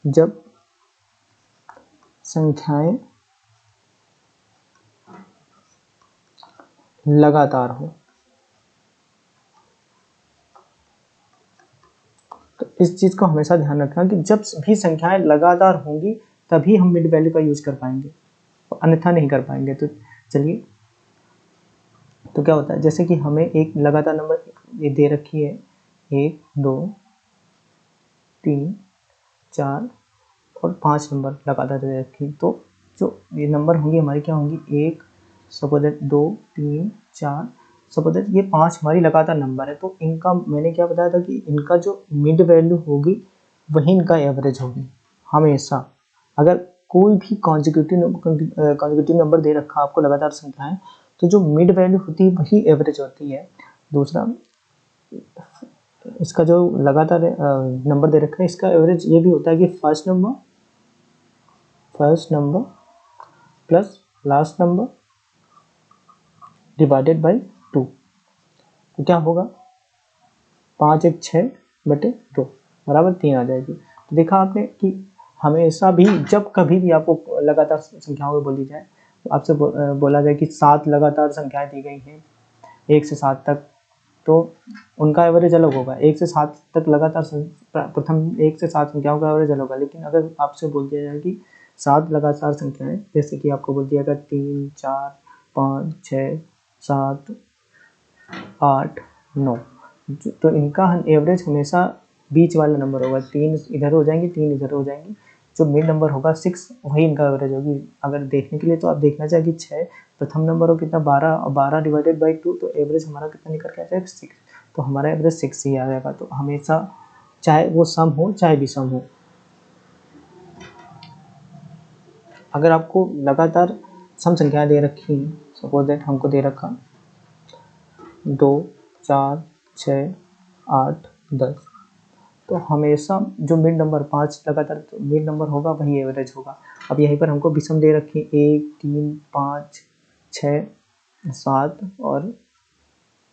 जब संख्याएं लगातार हो। तो इस चीज को हमेशा ध्यान रखना कि जब भी संख्याएं लगातार होंगी तभी हम मिड वैल्यू का यूज कर पाएंगे, अन्यथा नहीं कर पाएंगे। तो चलिए, तो क्या होता है, जैसे कि हमें एक लगातार नंबर ये दे रखी है 1 2 3 4 और 5 नंबर लगातार दे रखी। तो जो ये नंबर होंगी हमारी क्या होंगी, 1 सपोज दैट 2 3 4 सपोज दैट ये 5 हमारी लगातार नंबर है। तो इनका मैंने क्या बताया था कि इनका जो मिड वैल्यू होगी वही इनका एवरेज होगी हमेशा। अगर कोई भी कॉन्जिक्यूटिव नंबर दे रखा आपको लगातार संख्याएं, तो जो मिड वैल्यू होती है वही एवरेज होती है। दूसरा, इसका जो लगातार नंबर दे रखा है इसका एवरेज ये भी होता है कि first number plus last number divided by 2, तो क्या होगा 5 एक 6 बटे 2 बराबर 3 आ जाएगी। तो देखा आपने कि हमेशा भी जब कभी भी आपको लगातार संख्याओं में बोली जाए तो आपसे बोला जाए कि 7 लगातार संख्याएं दी गई हैं 1 से 7 तक, तो उनका एवरेज अलग होगा। 1 से 7 तक लगातार प्रथम 1 से 7 संख्याओं का एवरेज अलग होगा। लेकिन अगर आपसे बोल दिया जाए कि 7 लगातार संख्याएं, जैसे कि आपको बोल दिया गया 3 4 5 6 7 8 9, तो इनका एवरेज हमेशा बीच वाला नंबर होगा। 3 इधर हो जाएंगे, 3 इधर हो जाएंगे, जो मिड नंबर होगा 6 वही इनका एवरेज होगी। अगर देखने के लिए तो आप देखना चाहिए कि 6 प्रथम नंबर हो कितना 12 और 12 डिवाइडेड बाई 2, तो एवरेज हमारा कितना निकल के आ जाएगा 6, तो हमारा एवरेज 6 ही आ जाएगा। तो हमेशा चाहे वो सम हो चाहे विषम हो, अगर आपको लगातार सम संख्याएं दे रखी हैं, सपोज दैट हमको दे रखा 2 4 6 8 10, तो हमेशा जो मिड नंबर 5 लगातार मिड नंबर होगा वही एवरेज होगा। अब यहीं पर हमको विषम दे रखी 1 3 5 6 7 और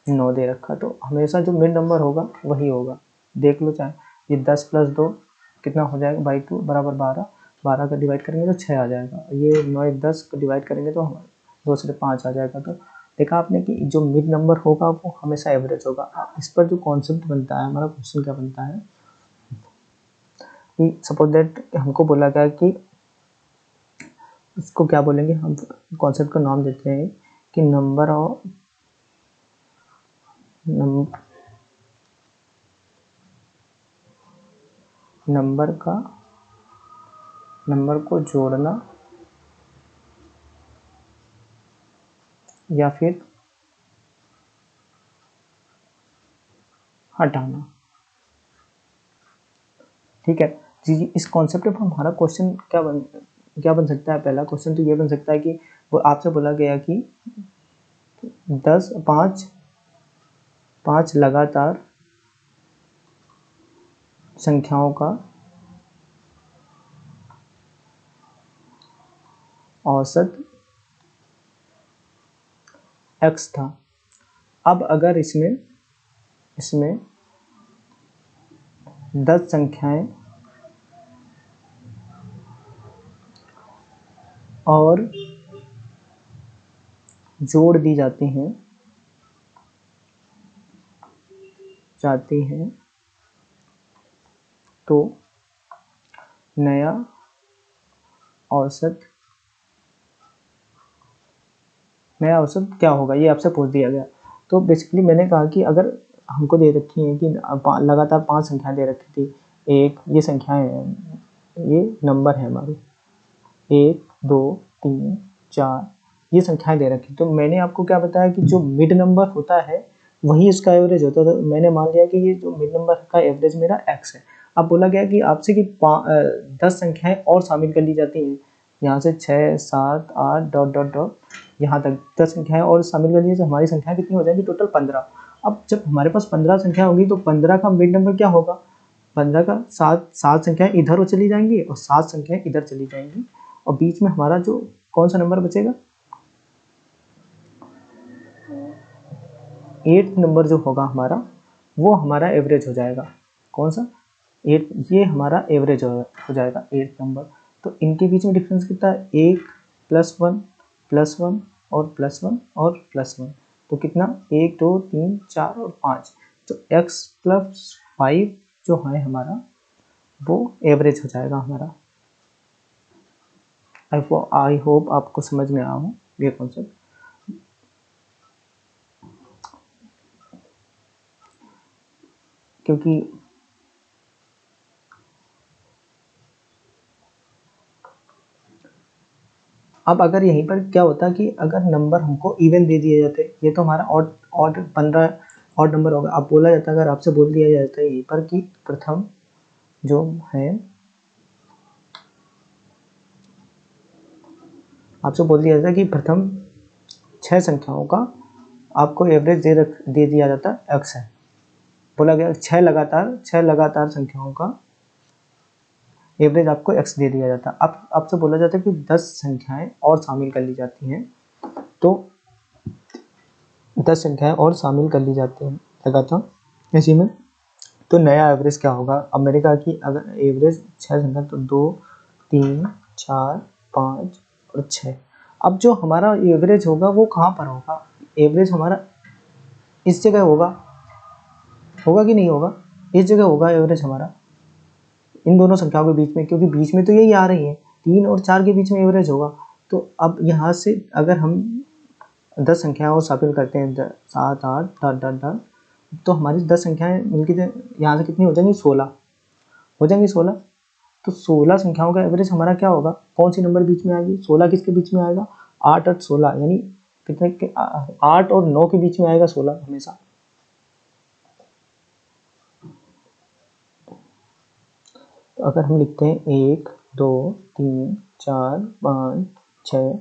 9 दे रखा, तो हमेशा जो मिड नंबर होगा वही होगा। देख लो चाहे ये 10 प्लस 2 कितना हो जाएगा बाई 2 बराबर 12, 12 का डिवाइड करेंगे तो 6 आ जाएगा। ये 9 10 को डिवाइड करेंगे तो 2 से 5 आ जाएगा। तो देखा आपने कि जो मिड नंबर होगा वो हमेशा एवरेज होगा। इस पर जो कॉन्सेप्ट बनता है, हमारा क्वेश्चन क्या बनता है कि सपोज दैट हमको बोला गया कि इसको क्या बोलेंगे, हम कॉन्सेप्ट का नाम देते हैं कि नंबर ऑफ नंबर को जोड़ना या फिर हटाना। ठीक है जी। इस कॉन्सेप्ट पर हमारा क्वेश्चन क्या बन सकता है। पहला क्वेश्चन तो ये बन सकता है कि वो आपसे बोला गया कि 5 लगातार संख्याओं का औसत x था। अब अगर इसमें 10 संख्याएं और जोड़ दी जाती हैं तो नया औसत क्या होगा, ये आपसे पूछ दिया गया। तो बेसिकली मैंने कहा कि अगर हमको दे रखी है कि लगातार 5 संख्याएं दे रखी थी, एक ये संख्याएं हैं, ये नंबर है हमारे 1 2 3 4 ये संख्याएं दे रखी, तो मैंने आपको क्या बताया कि जो मिड नंबर होता है वही इसका एवरेज होता है। तो मैंने मान लिया कि ये जो मिड नंबर का एवरेज मेरा x है। अब बोला गया कि आपसे कि 10 संख्याएं और शामिल कर ली जाती हैं, यहाँ से 6 7 8 डॉट डॉट डॉट यहाँ तक 10 संख्याएं और शामिल कर ली, तो हमारी संख्या कितनी हो जाएगी टोटल 15। अब जब हमारे पास 15 संख्या होगी तो 15 का मिड नंबर क्या होगा, 15 का 7 संख्याएं इधर चली जाएंगी और 7 संख्याएं इधर चली जाएंगी, और बीच में हमारा जो कौन सा नंबर बचेगा, 8 नंबर जो होगा हमारा वो हमारा एवरेज हो जाएगा। कौन सा 8, ये हमारा एवरेज हो जाएगा 8 नंबर। तो इनके बीच में डिफरेंस कितना है, 1 +1 +1 और +1 और +1, तो कितना 1 2 3 4 और 5, तो x + 5 जो है हमारा वो एवरेज हो जाएगा हमारा। आई होप आपको समझ में आया हो ये कॉन्सेप्ट। क्योंकि अब अगर यहीं पर क्या होता कि अगर नंबर हमको इवन दे दिए जाते, ये तो हमारा ऑड 15 ऑड नंबर होगा। अब बोला जाता अगर आपसे बोल दिया जाता है यहीं पर कि प्रथम जो है, आपसे बोल दिया जाता है कि प्रथम 6 संख्याओं का आपको एवरेज दे दिया जाता x है। बोला गया 6 लगातार संख्याओं का एवरेज आपको x दे दिया जाता। अब आपसे बोला जाता है कि 10 संख्याएं और शामिल कर ली जाती हैं, तो 10 संख्याएं और शामिल कर ली जाती हैं लगातार इसी में, तो नया एवरेज क्या होगा। अब मैंने कहा कि अगर एवरेज 6 संख्या तो 2 3 4 5 और 6। अब जो हमारा एवरेज होगा वो कहाँ पर होगा, एवरेज हमारा इस जगह होगा कि नहीं होगा, इस जगह होगा एवरेज हमारा इन दोनों संख्याओं के बीच में, क्योंकि बीच में तो यही आ रही है, 3 और 4 के बीच में एवरेज होगा। तो अब यहाँ से अगर हम 10 संख्याओं को शामिल करते हैं 7 8 डॉट डॉट डॉट, तो हमारी 10 संख्याएं मिलकर यहाँ से कितनी हो जाएंगी, 16 हो जाएंगी 16। तो 16 संख्याओं का एवरेज हमारा क्या होगा, कौन सी नंबर बीच में आएगी, 16 किसके बीच में आएगा, 8 और 16, यानी कितने के 8 और 9 के बीच में आएगा 16 हमेशा। तो अगर हम लिखते हैं 1 2 3 4 5 6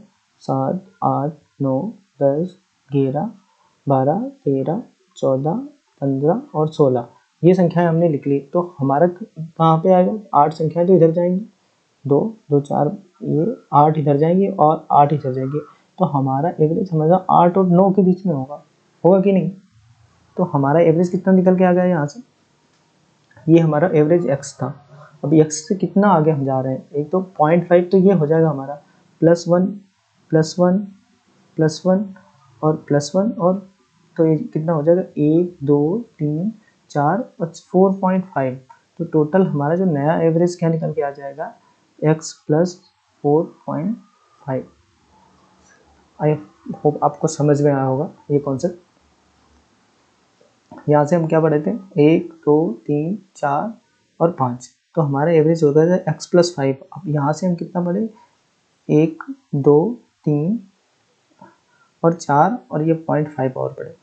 7 8 9 10 11 12 13 14 15 और 16 ये संख्याएं हमने लिख ली। तो हमारा कहाँ पे आएगा, 8 संख्याएं तो इधर जाएंगी, 2 2 4 ये 8 इधर जाएंगी और 8 इधर जाएंगे। तो हमारा एवरेज हमारा 8 और 9 के बीच में होगा कि नहीं। तो हमारा एवरेज कितना निकल के आ गया यहाँ से, ये हमारा एवरेज x था। अब x से कितना आगे हम जा रहे हैं, एक तो 0.5 तो ये हो जाएगा हमारा +1 +1 +1 और +1, और तो ये कितना हो जाएगा 1 2 3 4 और 4.5। तो टोटल हमारा जो नया एवरेज क्या निकल के आ जाएगा, x + 4.5। आई होप आपको समझ में आया होगा ये कॉन्सेप्ट। यहाँ से हम क्या पढ़े थे, 1 2 3 4 और 5, तो हमारा एवरेज हो गया x + 5। अब यहाँ से हम कितना पढ़े, 1 2 3 और 4 और ये 0.5 और पढ़े।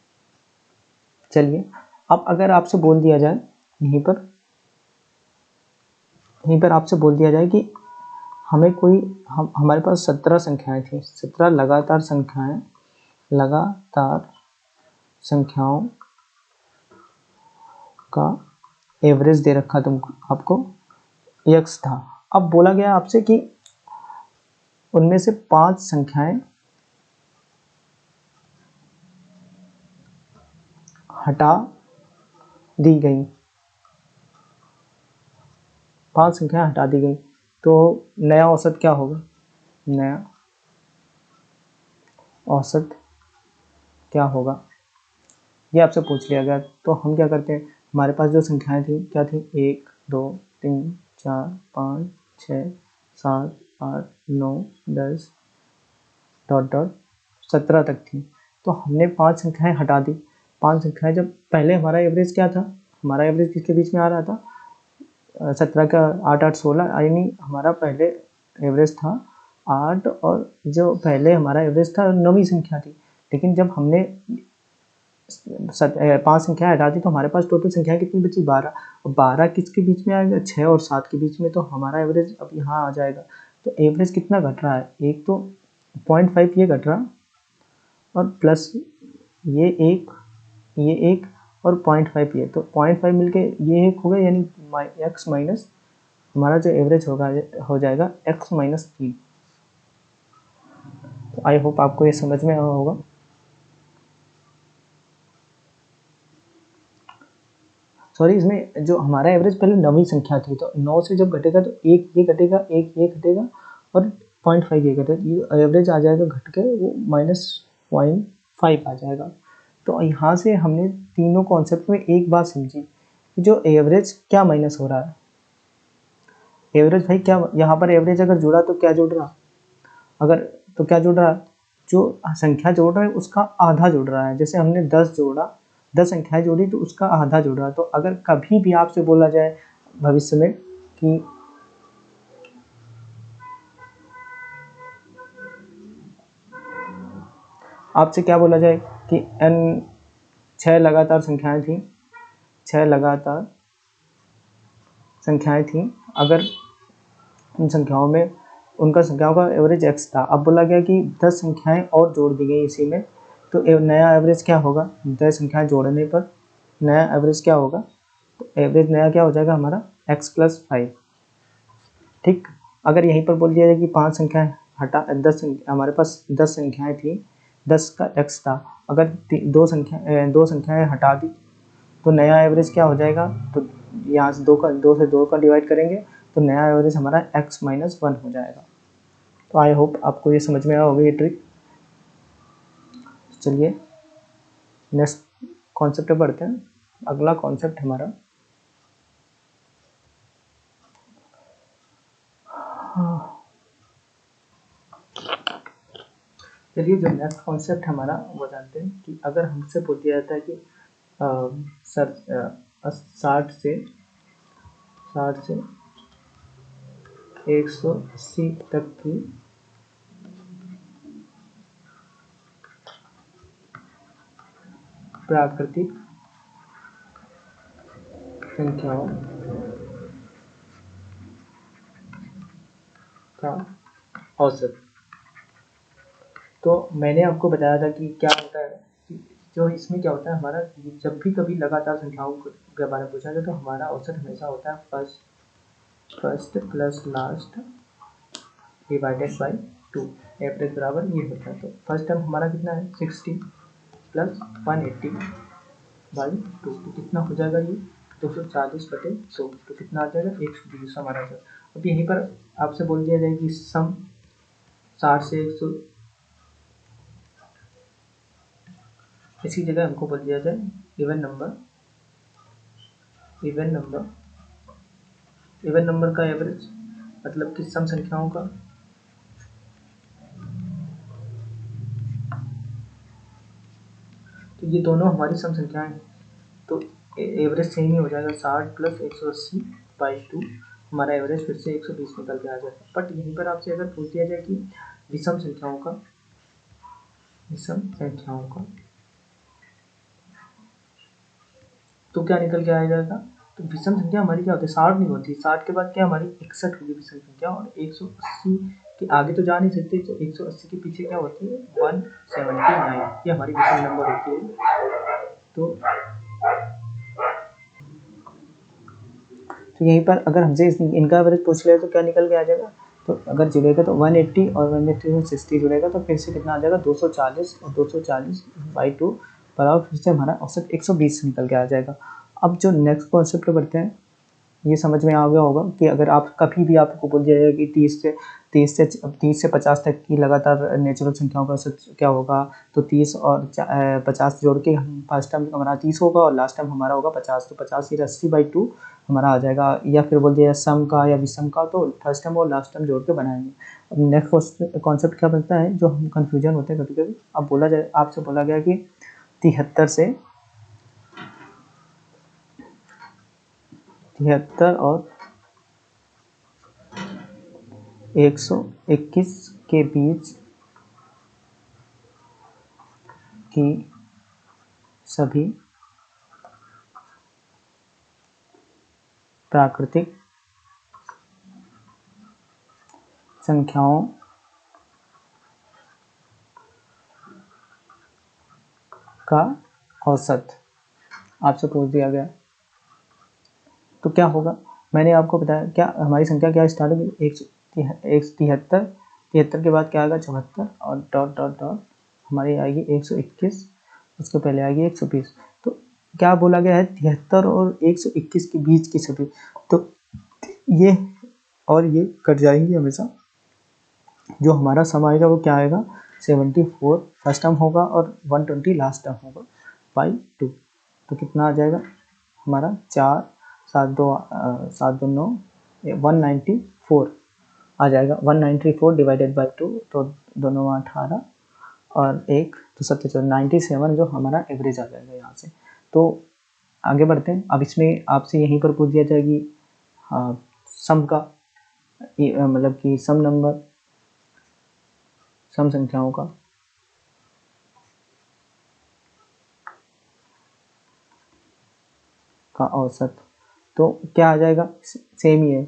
चलिए अब अगर आपसे बोल दिया जाए यहीं पर आपसे बोल दिया जाए कि हमें कोई हमारे पास 17 संख्याएं थी, 17 लगातार संख्याओं का एवरेज दे रखा तुमको, आपको x था। अब बोला गया आपसे कि उनमें से 5 संख्याएं हटा दी गई, 5 संख्याएं हटा दी गई, तो नया औसत क्या होगा, नया औसत क्या होगा, ये आपसे पूछ लिया गया। तो हम क्या करते हैं, हमारे पास जो संख्याएं थी क्या थी, 1 2 3 4 5 6 7 8 9 10 डॉट डॉट 17 तक थी। तो हमने 5 संख्याएं हटा दी। 5 संख्याएं, जब पहले हमारा एवरेज क्या था, हमारा एवरेज किसके बीच में आ रहा था, 17 का 8 8 16, यानी हमारा पहले एवरेज था 8, और जो पहले हमारा एवरेज था 9वीं संख्या थी। लेकिन जब हमने 5 संख्याएं हटा दी तो हमारे पास टोटल संख्या कितनी बची, 12। और 12 किसके बीच में आएगा, 6 और 7 के बीच में। तो हमारा एवरेज अब यहाँ आ जाएगा। तो एवरेज कितना घट रहा है, एक तो 0.5 ये घट रहा, और प्लस ये एक और 0.5 ये, तो 0.5 मिलके ये एक होगा, यानी x माइनस हमारा जो एवरेज होगा हो जाएगा x - 3। तो आई होप आपको ये समझ में आया होगा। सॉरी, इसमें जो हमारा एवरेज पहले 9वीं संख्या थी, तो 9 से जब घटेगा तो एक ये घटेगा, एक ये घटेगा और 0.5 ये घटेगा, ये एवरेज आ जाएगा घट के वो -0.5 आ जाएगा। तो यहाँ से हमने तीनों कॉन्सेप्ट में एक बात समझी कि जो एवरेज क्या माइनस हो रहा है, एवरेज भाई क्या, यहाँ पर एवरेज अगर जुड़ा तो क्या जुड़ रहा, अगर तो क्या जुड़ रहा है, जो संख्या जोड़ रहा है उसका आधा जुड़ रहा है। जैसे हमने 10 जोड़ा, 10 संख्याएं जोड़ी तो उसका आधा जुड़ रहा है। तो अगर कभी भी आपसे बोला जाए भविष्य में कि आपसे क्या बोला जाए कि n 6 लगातार संख्याएं थी, 6 लगातार संख्याएं थी, अगर उन संख्याओं में उनका संख्याओं का एवरेज x था। अब बोला गया कि 10 संख्याएं और जोड़ दी गई इसी में, तो नया एवरेज क्या होगा, 10 संख्याएं जोड़ने पर नया एवरेज क्या होगा, तो एवरेज नया क्या हो जाएगा हमारा x + 5। ठीक, अगर यहीं पर बोल दिया जाए कि 5 संख्याएं हटा 10 हमारे पास 10 संख्याएं थी, 10 का x था, अगर दो संख्याएं हटा दी तो नया एवरेज क्या हो जाएगा, तो यहाँ से 2 का डिवाइड करेंगे तो नया एवरेज हमारा x माइनस 1 हो जाएगा। तो आई होप आपको ये समझ में आया होगा ये ट्रिक। चलिए नेक्स्ट कॉन्सेप्ट पे बढ़ते हैं। अगला कॉन्सेप्ट हमारा चलिए जो नेक्स्ट कॉन्सेप्ट हमारा वो जानते हैं कि अगर हमसे पूछ दिया जाता है कि सर 60 से 180 तक की प्राकृतिक संख्याओं का औसत। तो मैंने आपको बताया था कि क्या होता है कि जो इसमें क्या होता है हमारा, जब भी कभी लगातार संख्याओं के बारे में पूछा जाए तो हमारा औसत हमेशा होता है first plus last divided by 2, average बराबर ये होता है। तो फर्स्ट टर्म हमारा कितना है 60 प्लस 180 बाई 2, तो कितना हो जाएगा ये 240/100, तो कितना आ जाएगा 120 हमारा आ जाएगा। अब यहीं पर आपसे बोल दिया जाए कि सम 60 से 100, इसी जगह हमको बोल दिया जाए इवन नंबर का एवरेज, मतलब कि सम संख्याओं का तो ये दोनों हमारी सम संख्याएं हैं, तो एवरेज सेम ही हो जाएगा 60 प्लस 180/2, हमारा एवरेज फिर से 120 निकल के आ जाएगा। बट यहीं पर आपसे अगर पूछ दिया जाए कि विषम संख्याओं का तो क्या निकल के आ जाएगा, तो विषम संख्या हमारी क्या होती है 60 नहीं होती, 60 के बाद क्या हमारी 61 होगी विषम संख्या, और 180 के आगे तो जा नहीं सकते, तो 180 के पीछे क्या होती है 179, ये हमारी विषम नंबर होती है। तो यहीं पर अगर हमसे इनका एवरेज पूछ ले तो क्या निकल के आ जाएगा, तो अगर जुड़ेगा तो 180 और 180 में 60 जुड़ेगा तो फिर से कितना आ जाएगा 240, और 240/2 बराबर फिर से हमारा औसत 120 निकल के आ जाएगा। अब जो नेक्स्ट कॉन्सेप्ट पे बढ़ते हैं, ये समझ में आ गया होगा कि अगर आप कभी भी आपको बोल दिया जाए कि 30 से 50 तक की लगातार नेचुरल संख्याओं का औसत क्या होगा, तो 30 और 50 जोड़ के हम फर्स्ट टर्म हमारा 30 होगा और लास्ट टर्म हमारा होगा 50, तो 50 से 80/2 हमारा आ जाएगा। या फिर बोल दिया सम का या विषम का, तो फर्स्ट टर्म और लास्ट टर्म जोड़ के बनाएंगे। अब नेक्स्ट कॉन्सेप्ट क्या बनता है, जो हम कन्फ्यूजन होते हैं कभी कभी। अब आपसे बोला गया कि 73 और 121 के बीच की सभी प्राकृतिक संख्याओं का औसत आपसे पूछ दिया गया, तो क्या होगा। मैंने आपको बताया क्या हमारी संख्या क्या स्टार्ट होगी 73 के बाद क्या आएगा 74 और डॉट डॉट डॉट हमारी आएगी 121, उसके पहले आएगी 120। तो क्या बोला गया है 73 और 121 के बीच की सभी, तो ये और ये कट जाएंगे हमेशा, जो हमारा सम आएगा वो क्या आएगा 74 फर्स्ट टर्म होगा और 120 लास्ट टर्म होगा बाई 2, तो कितना आ जाएगा हमारा 4 7 2 9 194 आ जाएगा, 194 डिवाइडेड बाई 2, तो दोनों 18 और 1 तो 77 97 जो हमारा एवरेज आ जाएगा यहाँ से। तो आगे बढ़ते हैं। अब इसमें आपसे यहीं पर पूछ दिया जाएगी सम का, मतलब कि सम संख्याओं का औसत, तो क्या आ जाएगा सेम ही है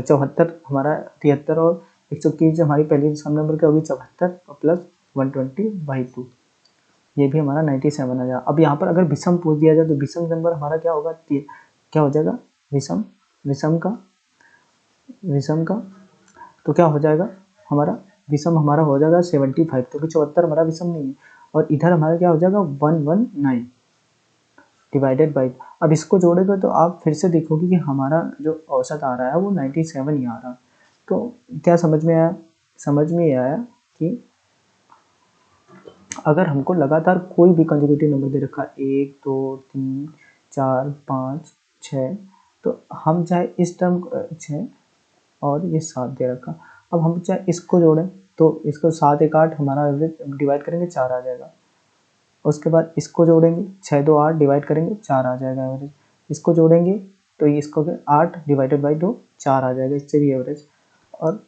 74 हमारा 73 और 121 हमारी पहली सम नंबर क्या होगी 74 और प्लस 120/2, ये भी हमारा 97 आ जाएगा। अब यहाँ पर अगर विषम पूछ दिया जाए तो विषम नंबर हमारा क्या होगा, क्या हो जाएगा विषम का तो क्या हो जाएगा हमारा विषम हमारा हो जाएगा 75, क्योंकि 74 हमारा विषम नहीं है। और इधर हमारा क्या हो जाएगा 119 डिवाइडेड बाई, अब इसको जोड़ेगा तो आप फिर से देखोगे कि हमारा जो औसत आ रहा है वो 97 ही आ रहा है। तो क्या समझ में आया? समझ में आया कि अगर हमको लगातार कोई भी कंजुगेटिव नंबर दे रखा 1 2 3 4 5 6, तो हम चाहे इस टर्म 6 और ये 7 दे रखा, अब हम चाहे इसको जोड़ें तो इसको 7 1 8 हमारा एवरेज डिवाइड करेंगे 4 आ जाएगा। उसके बाद इसको जोड़ेंगे 6 2 8 डिवाइड करेंगे 4 आ जाएगा एवरेज। इसको जोड़ेंगे तो ये इसको 8 डिवाइडेड बाई 2 4 आ जाएगा, इससे भी एवरेज। और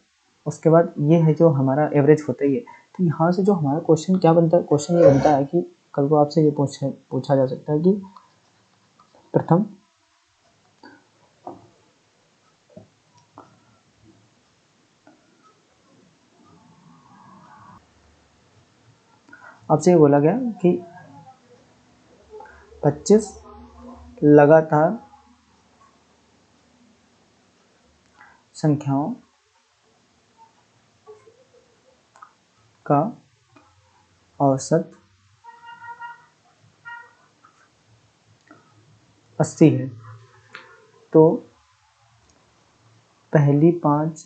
उसके बाद ये है जो हमारा एवरेज होता ही है। तो यहाँ से जो हमारा क्वेश्चन क्या बनता है, क्वेश्चन ये बनता है कि कल को आपसे ये पूछा जा सकता है कि प्रथम आपसे ये बोला गया कि 25 लगातार संख्याओं का औसत 80 है, तो पहली 5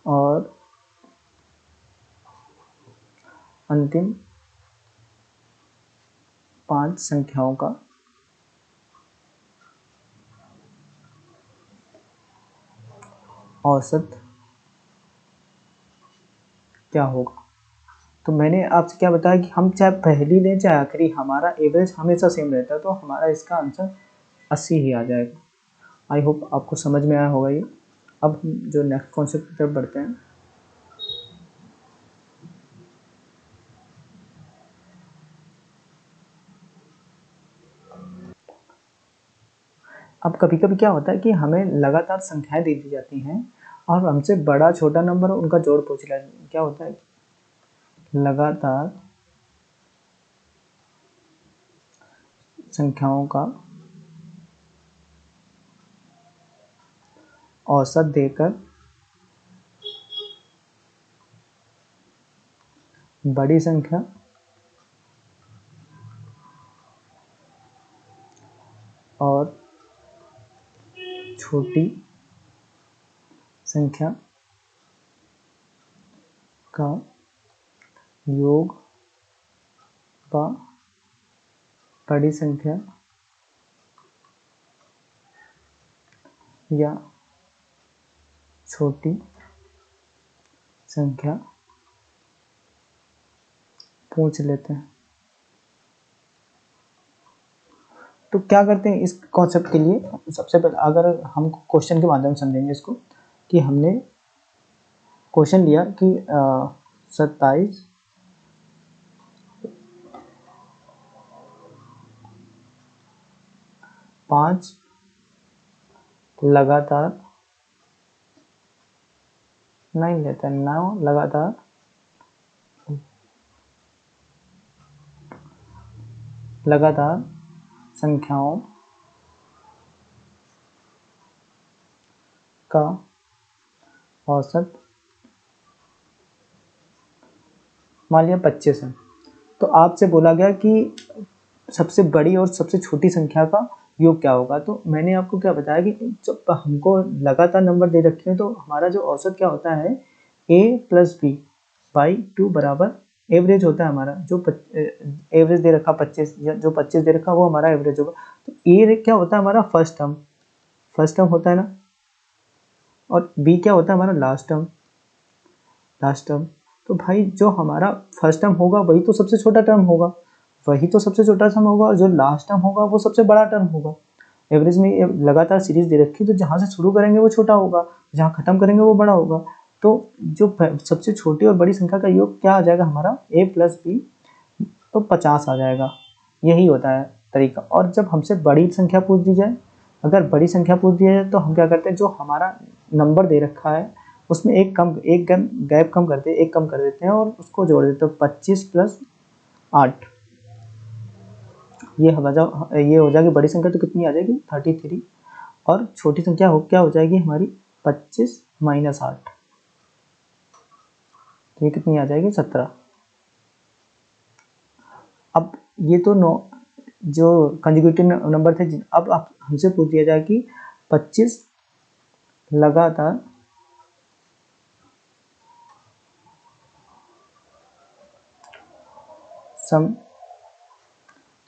और अंतिम 5 संख्याओं का औसत क्या होगा। तो मैंने आपसे क्या बताया कि हम चाहे पहली लें चाहे आखिरी, हमारा एवरेज हमेशा सेम रहता है, तो हमारा इसका आंसर 80 ही आ जाएगा। आई होप आपको समझ में आया होगा ये। अब हम जो नेक्स्ट कॉन्सेप्ट की तरफ बढ़ते हैं। अब कभी कभी क्या होता है कि हमें लगातार संख्याएं दे दी जाती हैं और हमसे बड़ा छोटा नंबर उनका जोड़ पूछ लिया। क्या होता है, लगातार संख्याओं का औसत देकर बड़ी संख्या और छोटी संख्या का योग व बड़ी संख्या या छोटी संख्या पूछ लेते हैं। तो क्या करते हैं इस कॉन्सेप्ट के लिए, सबसे पहले अगर हम क्वेश्चन के माध्यम से समझेंगे इसको, कि हमने क्वेश्चन लिया कि 27 5 लगातार नहीं लेते, 9 लगातार संख्याओं का औसत मान लिया 25 है। तो आपसे बोला गया कि सबसे बड़ी और सबसे छोटी संख्या का योग क्या होगा। तो मैंने आपको क्या बताया कि जब हमको लगातार नंबर दे रखे हैं तो हमारा जो औसत क्या होता है a प्लस बी बाई 2 बराबर एवरेज होता है हमारा। जो एवरेज दे रखा 25 या जो 25 दे रखा वो हमारा एवरेज होगा। तो ए क्या होता है हमारा फर्स्ट टर्म होता है ना, और बी क्या होता है हमारा लास्ट टर्म। तो भाई जो हमारा फर्स्ट टर्म होगा वही तो सबसे छोटा टर्म होगा, और जो लास्ट टर्म होगा वो सबसे बड़ा टर्म होगा। एवरेज में लगातार सीरीज दे रखी, तो जहाँ से शुरू करेंगे वो छोटा होगा, जहाँ खत्म करेंगे वो बड़ा होगा। तो जो सबसे छोटी और बड़ी संख्या का योग क्या आ जाएगा हमारा a प्लस बी, तो 50 आ जाएगा। यही होता है तरीका। और जब हमसे बड़ी संख्या पूछ दी जाए, अगर बड़ी संख्या पूछ दी जाए तो हम क्या करते हैं, जो हमारा नंबर दे रखा है उसमें एक गैप कम करते हैं, एक कम कर देते हैं और उसको जोड़ देते हैं। 25 प्लस 8 ये हो जाएगी बड़ी संख्या, तो कितनी आ जाएगी 33। और छोटी संख्या क्या हो जाएगी हमारी 25 माइनस 8। तो ये कितनी आ जाएगी 17। अब ये तो जो कंसेक्यूटिव नंबर थे, अब आप हमसे पूछ दिया जाए कि 25 लगातार सम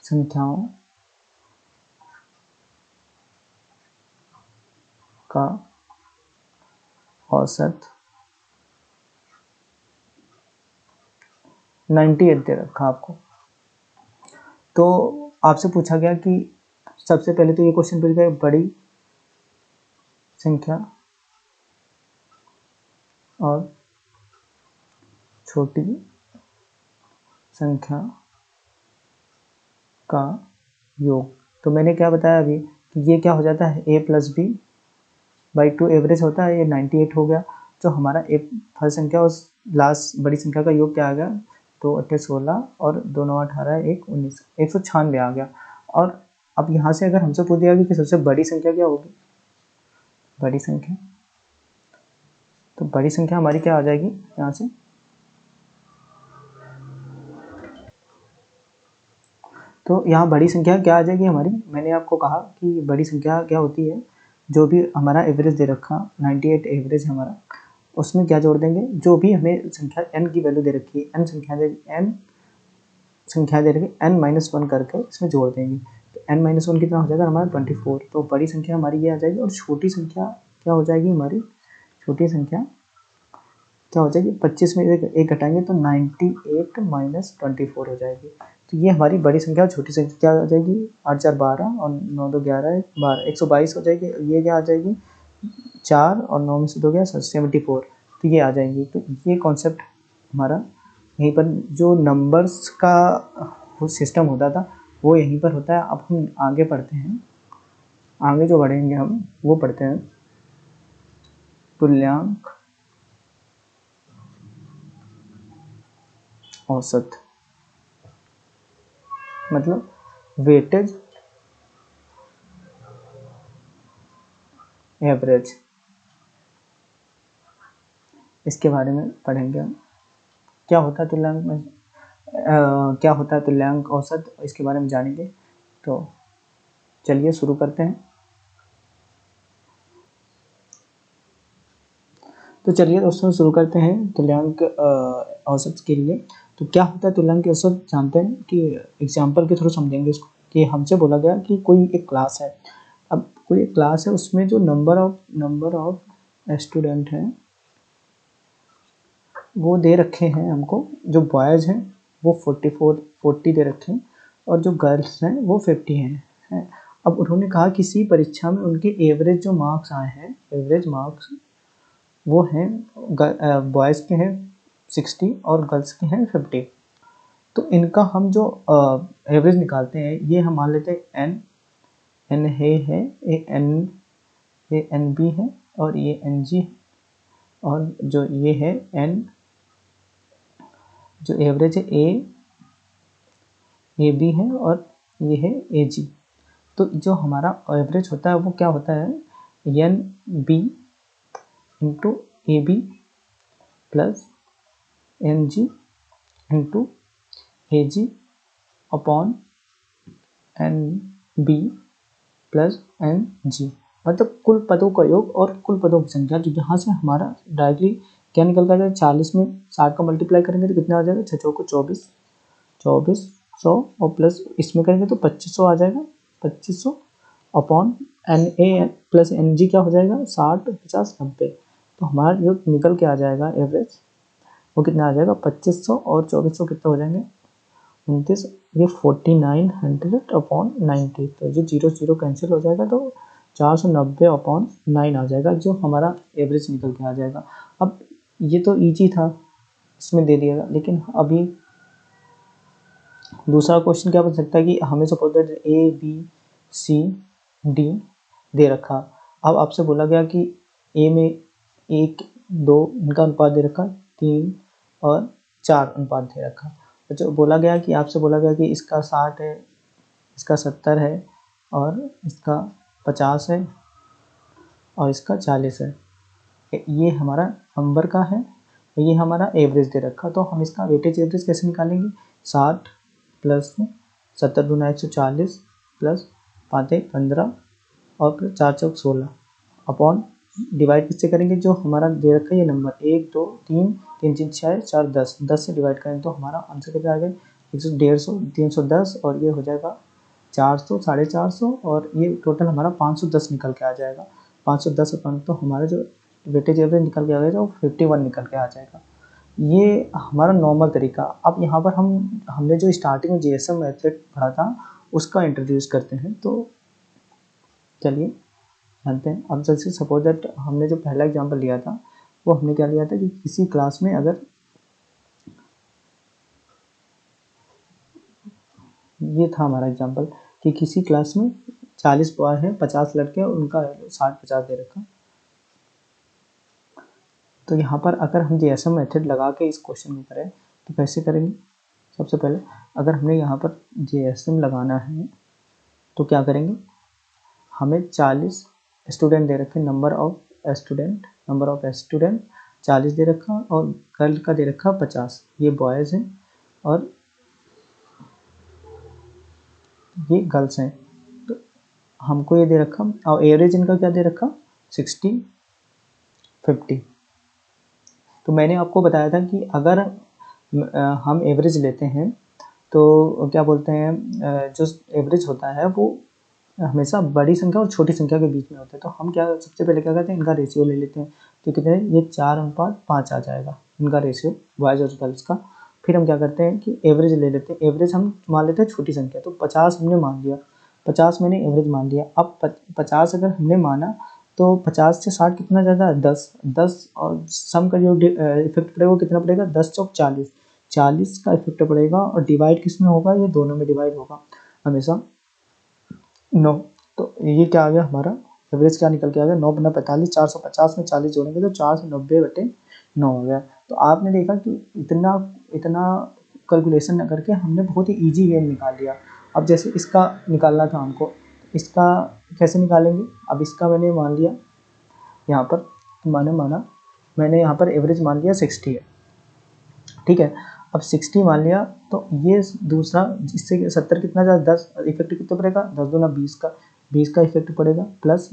संख्याओं का औसत 98 दे रखा आपको। तो आपसे पूछा गया कि सबसे पहले तो ये क्वेश्चन पूछ गया बड़ी संख्या और छोटी संख्या का योग। तो मैंने क्या बताया अभी कि ये क्या हो जाता है a plus b by 2 average होता है, ये 98 हो गया। जो हमारा फर्स्ट संख्या और लास्ट बड़ी संख्या का योग क्या आ गया, 2 8 16 और 2 9 18 1 19 196 आ गया। और अब यहाँ से अगर हमसे पूछ दिया कि सबसे बड़ी संख्या क्या होगी, बड़ी संख्या, तो बड़ी संख्या हमारी क्या आ जाएगी यहाँ से, तो यहाँ बड़ी संख्या क्या आ जाएगी हमारी। मैंने आपको कहा कि बड़ी संख्या क्या होती है, जो भी हमारा एवरेज दे रखा 98 एवरेज हमारा, उसमें क्या जोड़ देंगे, जो भी हमें संख्या n की वैल्यू दे रखी है, n संख्या दे रखी n -1 करके इसमें जोड़ देंगे। तो n -1 कितना हो जाएगा हमारा 24। तो बड़ी संख्या हमारी ये आ जाएगी। और छोटी संख्या क्या हो जाएगी हमारी, छोटी संख्या क्या हो जाएगी, 25 में एक घटाएंगे तो 98 माइनस 24 हो जाएगी। तो ये हमारी बड़ी संख्या और छोटी संख्या क्या हो जाएगी, 8 4 12 और 9 2 11 12 122 हो जाएगी। ये क्या आ जाएगी 4 और 9 में से 2 गया 74। तो ये आ जाएंगी। तो ये कॉन्सेप्ट हमारा यहीं पर जो नंबर्स का सिस्टम होता था वो यहीं पर होता है। अब हम आगे पढ़ते हैं, आगे जो बढ़ेंगे हम वो पढ़ते हैं तुल्यांक औसत, मतलब वेटेज एवरेज, इसके बारे में पढ़ेंगे हम। क्या होता है तुल्यांक में, क्या होता है तुल्यांक औसत, इसके बारे में जानेंगे। तो चलिए शुरू करते हैं। तो चलिए दोस्तों शुरू करते हैं तुल्यांक औसत के लिए। तो क्या होता है तुल्यांक औसत जानते हैं कि एग्जाम्पल के थ्रू समझेंगे इसको। कि हमसे बोला गया कि कोई एक क्लास है, अब कोई एक क्लास है उसमें जो नंबर ऑफ स्टूडेंट हैं वो दे रखे हैं हमको। जो बॉयज़ हैं वो 40 दे रखे हैं और जो गर्ल्स हैं वो 50 हैं। अब उन्होंने कहा किसी परीक्षा में उनके एवरेज जो मार्क्स आए हैं, एवरेज मार्क्स वो हैं बॉयज़ के हैं 60 और गर्ल्स के हैं 50। तो इनका हम जो एवरेज निकालते हैं, ये हम मान लेते हैं एन है ये एन बी है और ये एन जी है, और जो ये है एन जो एवरेज है ए बी है और ये है ए जी। तो जो हमारा एवरेज होता है वो क्या होता है, n b into a b plus n g into a g upon n b plus n g, मतलब कुल पदों का योग और कुल पदों की संख्या। तो यहाँ से हमारा डायरेक्टली क्या निकल कर जाएगा, 40 में 60 का मल्टीप्लाई करेंगे तो कितना आ जाएगा, 6 चौको 2400 और प्लस इसमें करेंगे तो 2500 आ जाएगा। 2500 upon n a plus n g क्या हो जाएगा 60 50 90। तो हमारा जो निकल के आ जाएगा एवरेज वो कितना आ जाएगा 2500 और 2400 कितना हो जाएंगे 29, ये 4900 अपॉन 90। तो जो 0 0 कैंसिल हो जाएगा तो 490 अपॉन 9 आ जाएगा, जो हमारा एवरेज निकल के आ जाएगा। अब ये तो ईजी था, इसमें दे दिएगा। लेकिन अभी दूसरा क्वेश्चन क्या बन सकता है कि हमें suppose A B C D दे रखा। अब आपसे बोला गया कि ए में 1 2 इनका अनुपात दे रखा, 3 और 4 अनुपात दे रखा। तो बोला गया कि आपसे बोला गया कि इसका 60 है, इसका 70 है और इसका 50 है और इसका 40 है। ये हमारा नंबर का है ये हमारा एवरेज दे रखा, तो हम इसका वेटेज एवरेज कैसे निकालेंगे, 60 प्लस 70 दूना 140 प्लस 5 15 और प्लस 4 चौक 16 अपॉन डिवाइड किससे करेंगे, जो हमारा दे रखा है ये नंबर 1 2 3 3 3 6 4 10 से डिवाइड करें तो हमारा आंसर कितना आ गया 150 310 और ये हो जाएगा 400 450 और ये टोटल हमारा 510 निकल के आ जाएगा। 510 अपन तो हमारा जो वेटेज एवरेज निकल के आ जाएगा वो 51 निकल के आ जाएगा। ये हमारा नॉर्मल तरीका। अब यहाँ पर हमने जो स्टार्टिंग में जीएसएम मेथड पढ़ा था उसका इंट्रोड्यूस करते हैं। तो चलिए जानते हैं। अब जैसे सपोज दैट हमने जो पहला एग्जांपल लिया था वो हमने क्या लिया था कि किसी क्लास में अगर ये था हमारा एग्जांपल कि किसी क्लास में 40 बॉय है, 50 लड़के हैं, उनका 60-50 दे रखा। तो यहाँ पर अगर हम जीएसएम मेथड लगा के इस क्वेश्चन को करें तो कैसे करेंगे। सबसे पहले अगर हमने यहाँ पर जीएसएम लगाना है तो क्या करेंगे, हमें 40 स्टूडेंट दे रखे, नंबर ऑफ स्टूडेंट 40 दे रखा और गर्ल का दे रखा 50। ये बॉयज़ हैं और ये गर्ल्स हैं। तो हमको ये दे रखा और एवरेज इनका क्या दे रखा 60 50। तो मैंने आपको बताया था कि अगर हम एवरेज लेते हैं तो क्या बोलते हैं, जो एवरेज होता है वो हमेशा बड़ी संख्या और छोटी संख्या के बीच में होता है। तो हम क्या सबसे पहले क्या करते हैं, इनका रेशियो ले लेते हैं। तो कितने, ये 4:5 आ जाएगा इनका रेशियो बॉयज़ और गर्ल्स का। फिर हम क्या करते हैं कि एवरेज ले लेते हैं। एवरेज हम मान लेते हैं छोटी संख्या, तो 50 हमने मान लिया, 50 मैंने एवरेज मान लिया। अब 50 अगर हमने माना तो 50 से 60 कितना ज़्यादा है, 10 और सम का जो इफेक्ट पड़ेगा वो कितना पड़ेगा, 10 चौक 40, 40 का इफेक्ट पड़ेगा और डिवाइड किस में होगा, ये दोनों में डिवाइड होगा हमेशा 9। तो ये क्या आ गया हमारा एवरेज, क्या निकल के आ गया 9 बना 45, 450 में 40 जोड़ेंगे तो 490/9 हो गया। तो आपने देखा कि इतना कैलकुलेशन न करके हमने बहुत ही इजी वे निकाल लिया। अब जैसे इसका निकालना था हमको, इसका कैसे निकालेंगे। अब इसका मैंने मान लिया यहाँ पर, तो मैंने यहाँ पर एवरेज मान लिया 60 है, ठीक है। अब 60 मान लिया तो ये दूसरा, इससे 70 कितना ज़्यादा, 10 इफेक्ट कितना पड़ेगा, 10 दूना 20 का इफेक्ट पड़ेगा प्लस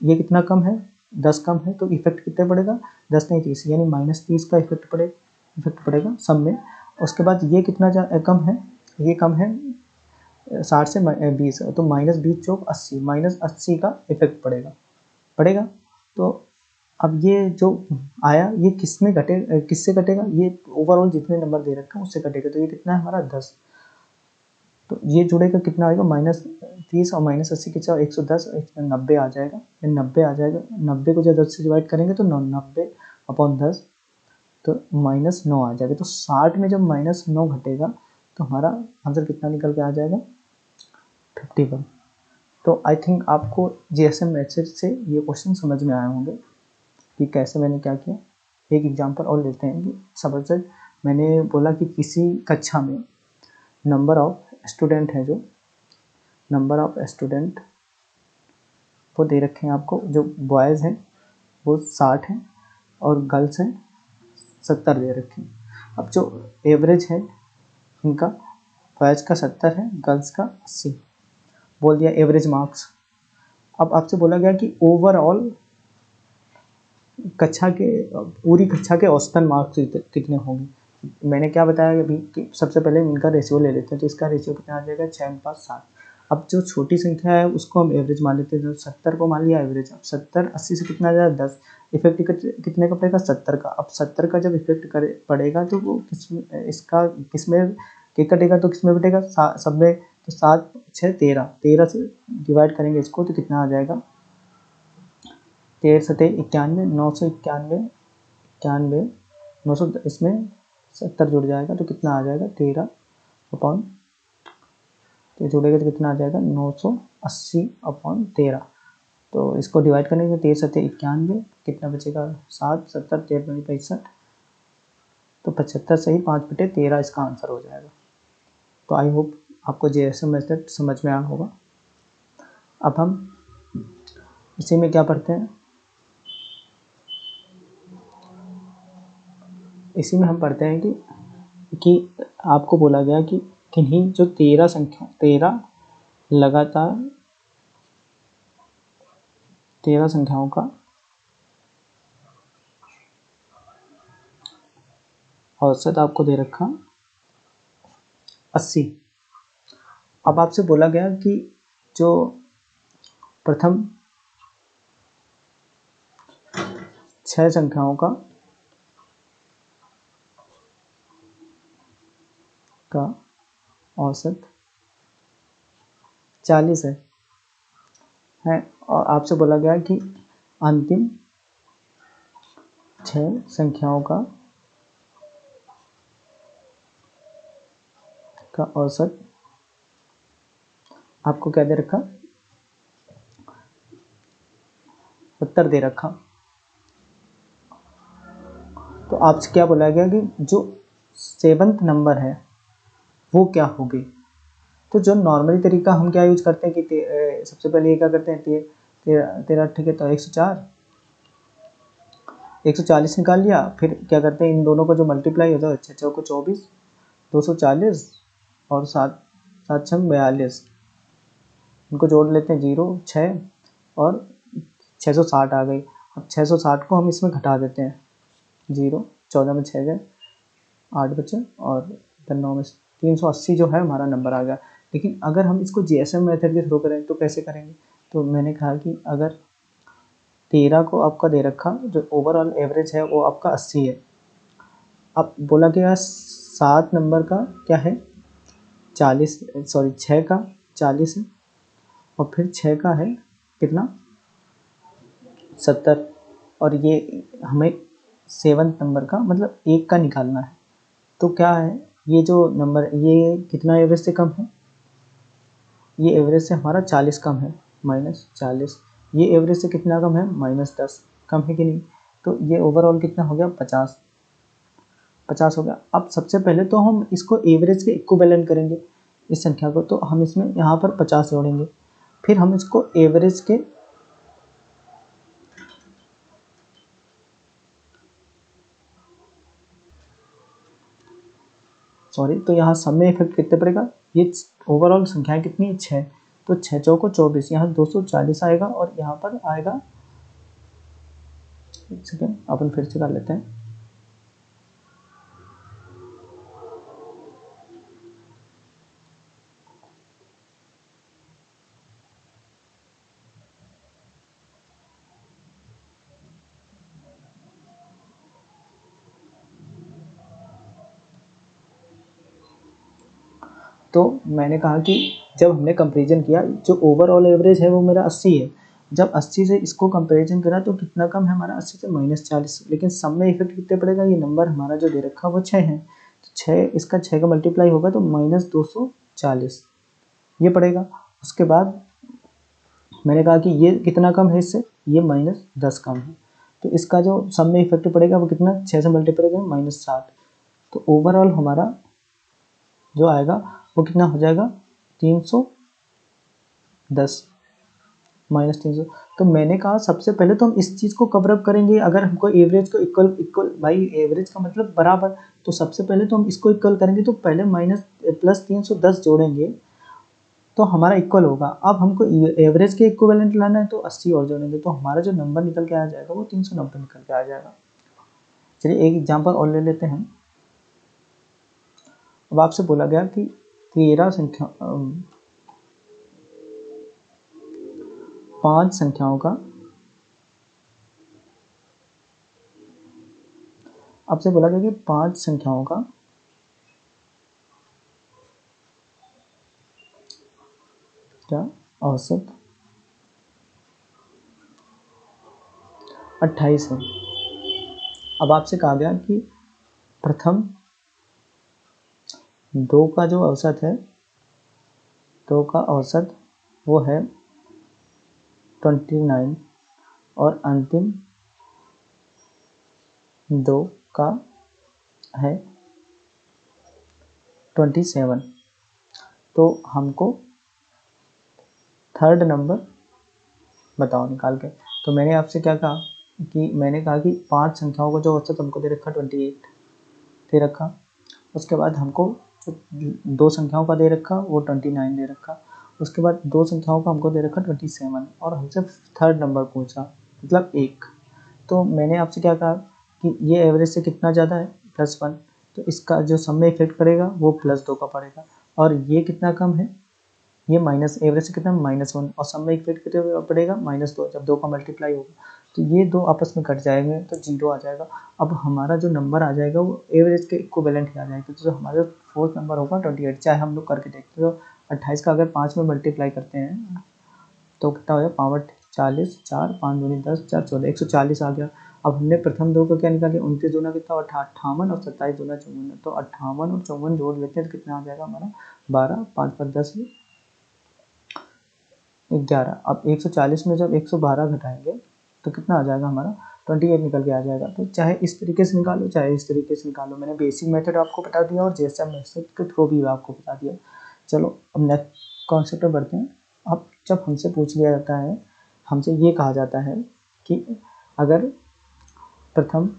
ये कितना कम है, 10 कम है तो इफेक्ट कितना पड़ेगा, 10 नहीं 30 यानी -30 का इफेक्ट पड़ेगा सब में। उसके बाद ये कितना कम है, ये कम है 60 से 20, तो -20 चौक 80, -80 का इफेक्ट पड़ेगा। तो अब ये जो आया ये किससे कटेगा, ये ओवरऑल जितने नंबर दे रखा है उससे कटेगा। तो ये कितना है हमारा 10, तो ये जुड़ेगा कितना आएगा -30 और -80 कितना 110, 90 आ जाएगा। ये 90 आ जाएगा, 90 को जब 10 से डिवाइड करेंगे तो 90/10 तो -9 आ जाएगा। तो 60 में जब -9 घटेगा तो हमारा आंसर कितना निकल के आ जाएगा 51। तो आई थिंक आपको जीएसएम मेथड से ये क्वेश्चन समझ में आए होंगे कि कैसे मैंने क्या किया। एक एग्जांपल और लेते हैं कि सपोज मैंने बोला कि किसी कक्षा में नंबर ऑफ स्टूडेंट है, जो नंबर ऑफ स्टूडेंट वो दे रखे हैं आपको, जो बॉयज़ हैं वो 60 हैं और गर्ल्स हैं 70 दे रखे हैं। अब जो एवरेज है इनका, बॉयज़ का 70 है, गर्ल्स का 80 बोल दिया एवरेज मार्क्स। अब आपसे बोला गया कि ओवरऑल पूरी कक्षा के औसतन मार्क्स कितने होंगे। मैंने क्या बताया अभी कि सबसे पहले इनका रेशियो ले लेते हैं। तो इसका रेशियो कितना आ जाएगा 6:7। अब जो छोटी संख्या है उसको हम एवरेज मान लेते हैं, तो 70 को मान लिया एवरेज। अब 70 80 से कितना आ जाएगा 10, इफेक्ट कितने का पड़ेगा 70 का। अब 70 का जब इफेक्ट पड़ेगा तो वो किसमें कटेगा, तो किसमें बटेगा सब में। तो 7 6 13 से डिवाइड करेंगे इसको तो कितना आ जाएगा 13 7 91, 991 900, इसमें 70 जुड़ जाएगा तो कितना आ जाएगा 13 अपॉन, तो जुड़ेगा तो कितना आ जाएगा 980/13। तो इसको डिवाइड करेंगे 13 7 91, कितना बचेगा 7 70 13 65, तो 75 सही 5/13 इसका आंसर हो जाएगा। तो आई होप आपको जीएसएम मेथड समझ में आया होगा। अब हम इसी में क्या पढ़ते हैं, इसी में हम पढ़ते हैं कि आपको बोला गया कि किन्हीं जो 13 लगातार 13 संख्याओं का औसत आपको दे रखा 80। अब आपसे बोला गया कि जो प्रथम 6 संख्याओं का औसत 40 है और आपसे बोला गया कि अंतिम 6 संख्याओं का औसत आपको क्या दे रखा, 70 दे रखा। तो आपसे क्या बोला गया कि जो 7th नंबर है वो क्या होगी। तो जो नॉर्मली तरीका हम क्या यूज करते हैं कि सबसे पहले ये क्या करते हैं, 13 ठीक है तो 104 140 निकाल लिया, फिर क्या करते हैं इन दोनों को जो मल्टीप्लाई होता है 6 चौको 24 240 और 7 7 6 42, इनको जोड़ लेते हैं 0 6 और 660 आ गई। अब 660 को हम इसमें घटा देते हैं, 0 14 में 6 गए 8 बचे और 9 में 380 जो है हमारा नंबर आ गया। लेकिन अगर हम इसको जीएसएम मेथड के थ्रू करें तो कैसे करेंगे, तो मैंने कहा कि अगर 13 को आपका दे रखा जो ओवरऑल एवरेज है वो आपका 80 है। अब बोला गया 7 नंबर का क्या है 40, सॉरी 6 का 40 है और फिर 6 का है कितना 70 और ये हमें 7th नंबर का मतलब 1 का निकालना है। तो क्या है ये जो नंबर ये कितना एवरेज से कम है, ये एवरेज से हमारा 40 कम है -40, ये एवरेज से कितना कम है -10, कम है कि नहीं। तो ये ओवरऑल कितना हो गया 50 हो गया। अब सबसे पहले तो हम इसको एवरेज के इक्विवेलेंट करेंगे इस संख्या को, तो हम इसमें यहाँ पर 50 जोड़ेंगे, फिर हम इसको एवरेज के तो यहाँ सब में इफेक्ट कितने पड़ेगा, ये ओवरऑल संख्या कितनी है 6, तो 6 चौको 24, यहाँ 240 आएगा और यहाँ पर आएगा, एक सेकेंड अपन फिर से कर लेते हैं। तो मैंने कहा कि जब हमने कंपैरिजन किया जो ओवरऑल एवरेज है वो मेरा 80 है, जब 80 से इसको कंपैरिजन करा तो कितना कम है हमारा 80 से -40, लेकिन सब में इफेक्ट कितने पड़ेगा, ये नंबर हमारा जो दे रखा वो 6 है, तो 6 इसका 6 का मल्टीप्लाई होगा तो -240 ये पड़ेगा। उसके बाद मैंने कहा कि ये कितना कम है इससे, ये -10 कम है, तो इसका जो सब में इफेक्ट पड़ेगा वो कितना 6 से मल्टीप्लाई करें -60, तो ओवरऑल हमारा जो आएगा वो कितना हो जाएगा 310 -300। तो मैंने कहा सबसे पहले तो हम इस चीज़ को कवर अप करेंगे, अगर हमको एवरेज को इक्वल भाई एवरेज का मतलब बराबर, तो सबसे पहले तो हम इसको इक्वल करेंगे, तो पहले +310 जोड़ेंगे तो हमारा इक्वल होगा। अब हमको एवरेज के इक्विवेलेंट लाना है तो 80 और जोड़ेंगे, तो हमारा जो नंबर निकल के आ जाएगा वो 390 निकल के आ जाएगा। चलिए एक एग्जाम्पल और ले लेते हैं। अब आपसे बोला गया कि 13 संख्या 5 संख्याओं का, आपसे बोला गया कि 5 संख्याओं का क्या औसत 28 है। अब आपसे कहा गया कि प्रथम 2 का जो औसत है, 2 का औसत वो है 29 और अंतिम 2 का है 27। तो हमको थर्ड नंबर बताओ निकाल के। तो मैंने आपसे क्या कहा कि मैंने कहा कि 5 संख्याओं को जो औसत हमको दे रखा 28, दे रखा। उसके बाद हमको दो संख्याओं का दे रखा वो 29 दे रखा। उसके बाद दो संख्याओं का हमको दे रखा 27 और हमसे थर्ड नंबर पूछा मतलब 1। तो मैंने आपसे क्या कहा कि ये एवरेज से कितना ज़्यादा है +1, तो इसका जो सम में इफेक्ट पड़ेगा वो +2 का पड़ेगा। और ये कितना कम है, ये माइनस एवरेज से कितना -1 और सम में इफेक्ट कितना पड़ेगा -2। जब दो का मल्टीप्लाई होगा तो ये दो आपस में कट जाएंगे तो 0 आ जाएगा। अब हमारा जो नंबर आ जाएगा वो एवरेज के इक्विवेलेंट ही आ जाएगा। तो जो हमारा फोर्थ नंबर होगा 28, चाहे हम लोग करके देखते हैं। तो 28 का अगर 5 में मल्टीप्लाई करते हैं तो कितना हो जाएगा, पावर 40, 4 5 दूनी 10, 4 14, 140 आ गया। अब हमने प्रथम दो को क्या निकाले, 29 दूना कितना 58 और 27 दूना 54। तो 58 और 54 जोड़ लेते हैं तो कितना आ जाएगा हमारा 12, 5 पर 10 11। अब 140 में जब 112 घटाएंगे तो कितना आ जाएगा हमारा 28 निकल के आ जाएगा। तो चाहे इस तरीके से निकालो चाहे इस तरीके से निकालो, मैंने बेसिक मेथड आपको बता दिया और जेएसएम मेथड के थ्रू भी आपको बता दिया। चलो अब नेक्स्ट कॉन्सेप्ट पर बढ़ते हैं। अब जब हमसे पूछ लिया जाता है, हमसे ये कहा जाता है कि अगर प्रथम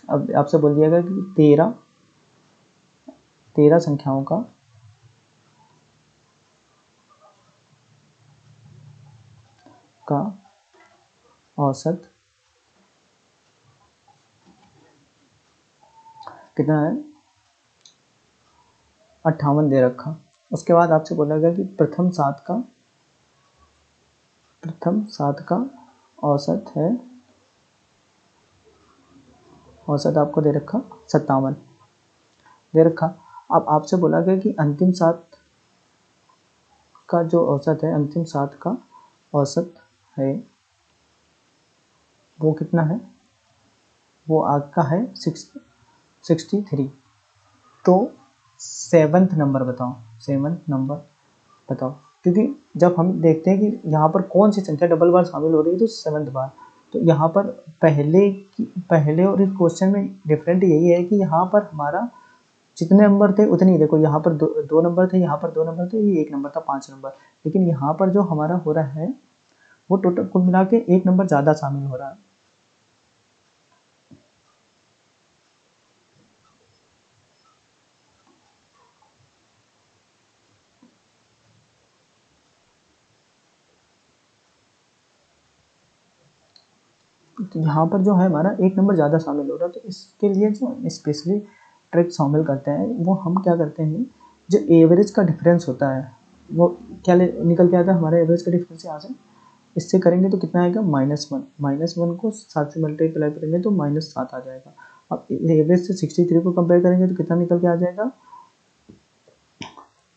अब आपसे बोल दिया गया कि 13 संख्याओं का औसत कितना है, 58 दे रखा। उसके बाद आपसे बोला गया कि प्रथम सात का औसत है, औसत आपको दे रखा 57 दे रखा। अब आपसे बोला गया कि अंतिम 7 का जो औसत है, अंतिम 7 का औसत है वो कितना है, वो आपका है 63। तो सेवन्थ नंबर बताओ, क्योंकि जब हम देखते हैं कि यहाँ पर कौन सी संख्या डबल बार शामिल हो रही है तो 7th बार। तो यहाँ पर पहले और इस क्वेश्चन में डिफरेंट यही है कि यहाँ पर हमारा जितने नंबर थे उतने ही, देखो यहाँ पर दो नंबर थे, यहाँ पर 2 नंबर थे, ये 1 नंबर था, 5 नंबर। लेकिन यहाँ पर जो हमारा हो रहा है वो टोटल कुल मिला के 1 नंबर ज़्यादा शामिल हो रहा है। तो यहाँ पर जो है हमारा 1 नंबर ज़्यादा शामिल हो रहा है। तो इसके लिए जो स्पेशली ट्रिक शामिल करते हैं वो हम क्या करते हैं, जो एवरेज का डिफरेंस होता है वो क्या निकल के आता है, हमारे एवरेज का डिफरेंस यहाँ से इससे करेंगे तो कितना आएगा -1 को 7 से मल्टीप्लाई करेंगे तो -7 आ जाएगा। अब एवरेज से 63 को कंपेयर करेंगे तो कितना निकल के आ जाएगा,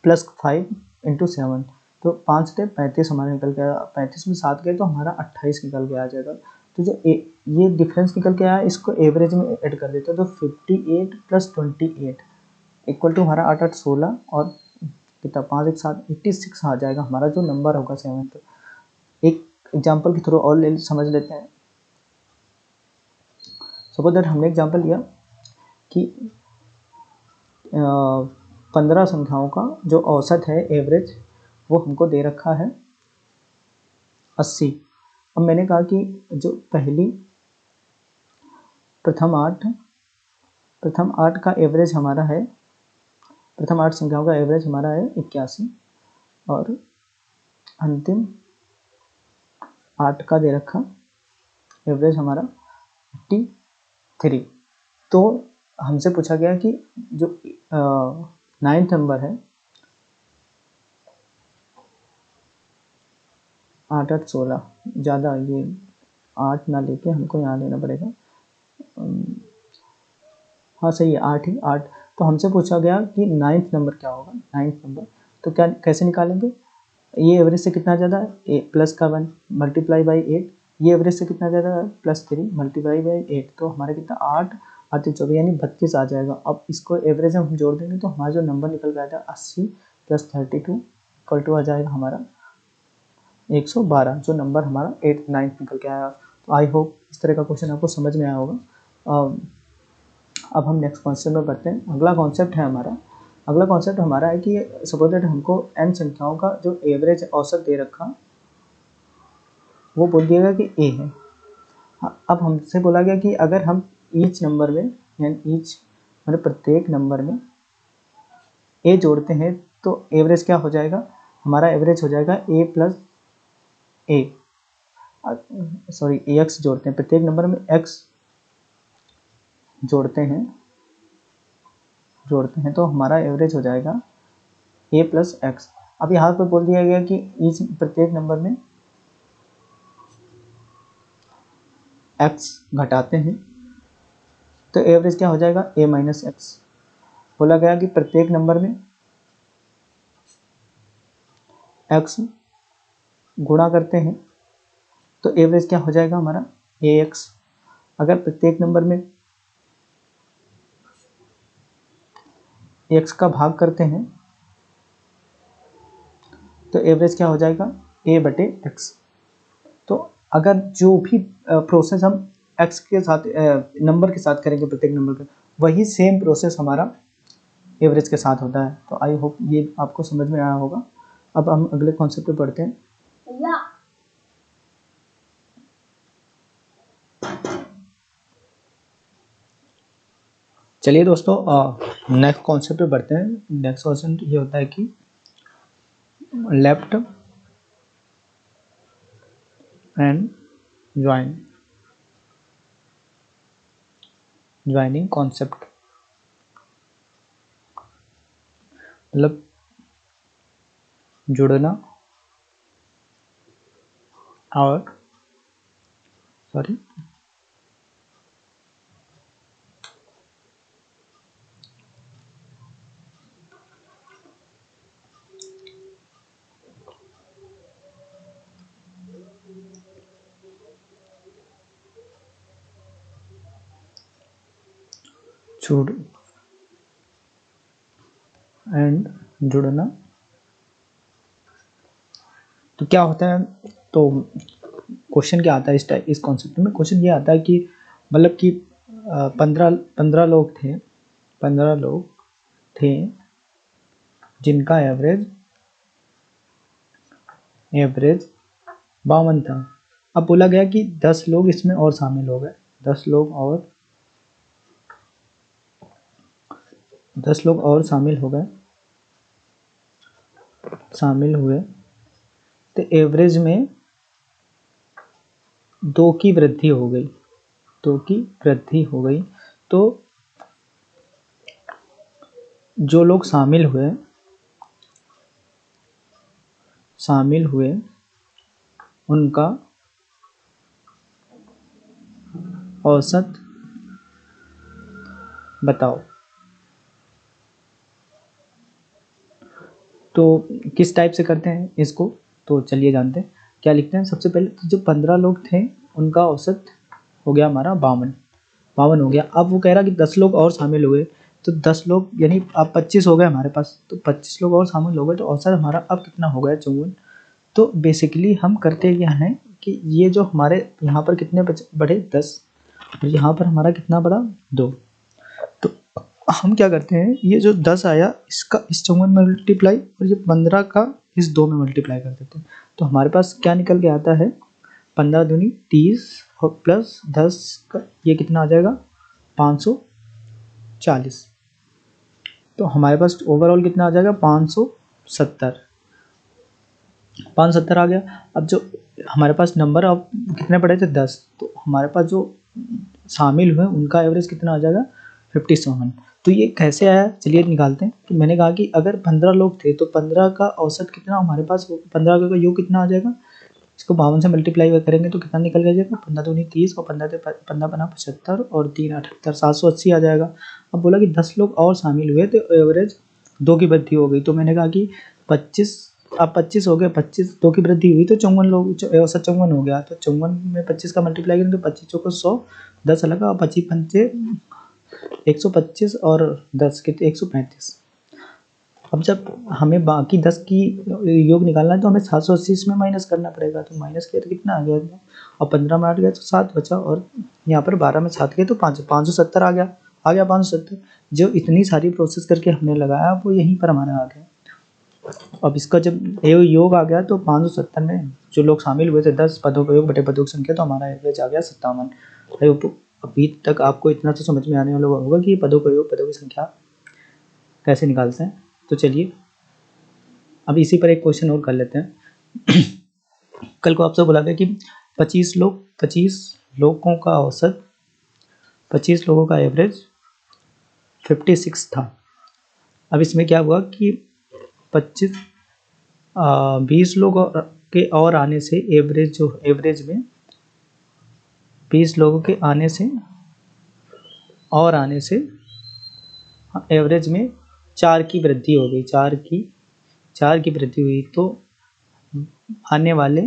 +5 × 7, तो 5 से 35 हमारा निकल के आया। 35 में 7 गए तो हमारा 28 निकल के आ जाएगा। तो जो ये डिफरेंस निकल के आया इसको एवरेज में ऐड कर देते हैं। तो 58 + 28 इक्वल टू हमारा 8 8 16 और कितना 5 1 7 86 आ जाएगा हमारा जो नंबर होगा 7th। एक एग्जाम्पल के थ्रू और समझ लेते हैं। सपोज दैट हमने एग्जाम्पल लिया कि 15 संख्याओं का जो औसत है एवरेज वो हमको दे रखा है 80। अब मैंने कहा कि जो प्रथम 8 का एवरेज हमारा है, प्रथम 8 संख्याओं का एवरेज हमारा है 81 और अंतिम 8 का दे रखा एवरेज हमारा 83। तो हमसे पूछा गया कि जो 9th नंबर है 8 8 16, ज़्यादा ये 8 ना लेके हमको यहाँ लेना पड़ेगा, हाँ सही है 8 ही 8। तो हमसे पूछा गया कि 9th नंबर क्या होगा, 9th नंबर तो क्या कैसे निकालेंगे, ये एवरेज से कितना ज़्यादा है +1 मल्टीप्लाई बाई 8, ये एवरेज से कितना ज़्यादा है +3 मल्टीप्लाई बाई 8, तो हमारे कितना 8 8 24 यानी 32 आ जाएगा। अब इसको एवरेज हम जोड़ देंगे तो हमारा जो नंबर निकल के आया 80 + 32 इक्वल टू आ जाएगा हमारा 112, जो नंबर हमारा 8th 9th निकल के आया। तो आई होप इस तरह का क्वेश्चन आपको समझ में आया होगा। अब हम नेक्स्ट कॉन्सेप्ट में बढ़ते हैं। अगला कॉन्सेप्ट हमारा है कि सपोज दैट हमको n संख्याओं का जो एवरेज औसत दे रखा वो बोल दिया गया कि a है। अब हमसे बोला गया कि अगर हम ईच नंबर में यानी ईच मतलब प्रत्येक नंबर में ए जोड़ते हैं तो एवरेज क्या हो जाएगा, हमारा एवरेज हो जाएगा ए प्लस ए, सॉरी एक्स जोड़ते हैं, प्रत्येक नंबर में एक्स जोड़ते हैं तो हमारा एवरेज हो जाएगा ए प्लस एक्स। अब यहाँ पर बोल दिया गया कि इस प्रत्येक नंबर में एक्स घटाते हैं तो एवरेज क्या हो जाएगा ए माइनस एक्स। बोला गया कि प्रत्येक नंबर में एक्स गुणा करते हैं तो एवरेज क्या हो जाएगा हमारा ए एक्स। अगर प्रत्येक नंबर में एक्स का भाग करते हैं तो एवरेज क्या हो जाएगा ए बटे एक्स। तो अगर जो भी प्रोसेस हम एक्स के साथ नंबर के साथ करेंगे प्रत्येक नंबर का, वही सेम प्रोसेस हमारा एवरेज के साथ होता है। तो आई होप ये आपको समझ में आया होगा। अब हम अगले कॉन्सेप्ट पे पढ़ते हैं। चलिए दोस्तों नेक्स्ट कॉन्सेप्ट पे बढ़ते हैं। नेक्स्ट कॉन्सेप्ट ये होता है कि लेफ्ट एंड ज्वाइनिंग कॉन्सेप्ट, मतलब जुड़ना और जुड़ना। तो क्या होता है, तो क्वेश्चन क्या आता है इस कॉन्सेप्ट में, क्वेश्चन ये आता है कि मतलब कि 15 लोग थे जिनका एवरेज 52 था। अब बोला गया कि 10 लोग इसमें और शामिल हो गए, 10 लोग और शामिल हुए तो एवरेज में 2 की वृद्धि हो गई। तो जो लोग शामिल हुए उनका औसत बताओ। तो किस टाइप से करते हैं इसको, तो चलिए जानते हैं। क्या लिखते हैं, सबसे पहले तो जो 15 लोग थे उनका औसत हो गया हमारा 52 हो गया। अब वो कह रहा कि 10 लोग और शामिल हुए तो 10 लोग यानी अब 25 हो गए हमारे पास, तो 25 लोग और शामिल हो गए तो औसत हमारा अब कितना हो गया 54। तो बेसिकली हम करते क्या हैं कि ये जो हमारे यहाँ पर कितने बढ़े 10 और यहाँ पर हमारा कितना बढ़ा 2, तो हम क्या करते हैं ये जो 10 आया इसका इस 54 में मल्टीप्लाई और ये 15 का इस 2 में मल्टीप्लाई कर देते हैं। तो हमारे पास क्या निकल के आता है 15 दूनी 30 और प्लस 10 का ये कितना आ जाएगा 540। तो हमारे पास ओवरऑल कितना आ जाएगा 570 आ गया। अब जो हमारे पास नंबर अब कितने पड़े थे 10, तो हमारे पास जो शामिल हुए उनका एवरेज कितना आ जाएगा 57। तो ये कैसे आया चलिए निकालते हैं। कि मैंने कहा कि अगर 15 लोग थे तो 15 का औसत कितना हमारे पास 15 का योग कितना आ जाएगा, इसको 52 से मल्टीप्लाई करेंगे तो कितना निकल जाएगा 15 दूनी 30 और 15 बना 75 और 3 78 780 आ जाएगा। अब बोला कि 10 लोग और शामिल हुए तो एवरेज 2 की वृद्धि हो गई। तो मैंने कहा कि 25 हो गए, 25 2 की वृद्धि हुई तो 54 लोग औसत 54 हो गया। तो 54 में 25 का मल्टीप्लाई करेंगे तो 25 को 100 10 अलग और 25 पंचे 125 और 10 कितने 135। अब जब हमें बाकी 10 की योग निकालना है तो हमें 780 इसमें माइनस करना पड़ेगा। तो माइनस किया तो कितना आ गया और 15 में 8 गया तो 7 बचा और यहाँ पर 12 में 7 गए तो 570 आ गया 570। जो इतनी सारी प्रोसेस करके हमने लगाया वो यहीं पर हमारा आ गया। अब इसका जब योग आ गया तो 570 में जो लोग शामिल हुए थे 10 पदों का योग बटे पदों की संख्या, तो हमारा एवरेज आ गया 57। अभी तक आपको इतना तो समझ में आने वाला होगा कि पदों का योग, पदों की संख्या कैसे निकालते हैं। तो चलिए अब इसी पर एक क्वेश्चन और कर लेते हैं। कल को आपसे बोला गया कि 25 लोगों का औसत, 25 लोगों का एवरेज 56 था। अब इसमें क्या हुआ कि 20 लोगों के और आने से एवरेज में 20 लोगों के आने से एवरेज में 4 की वृद्धि हो गई, 4 की वृद्धि हुई। तो आने वाले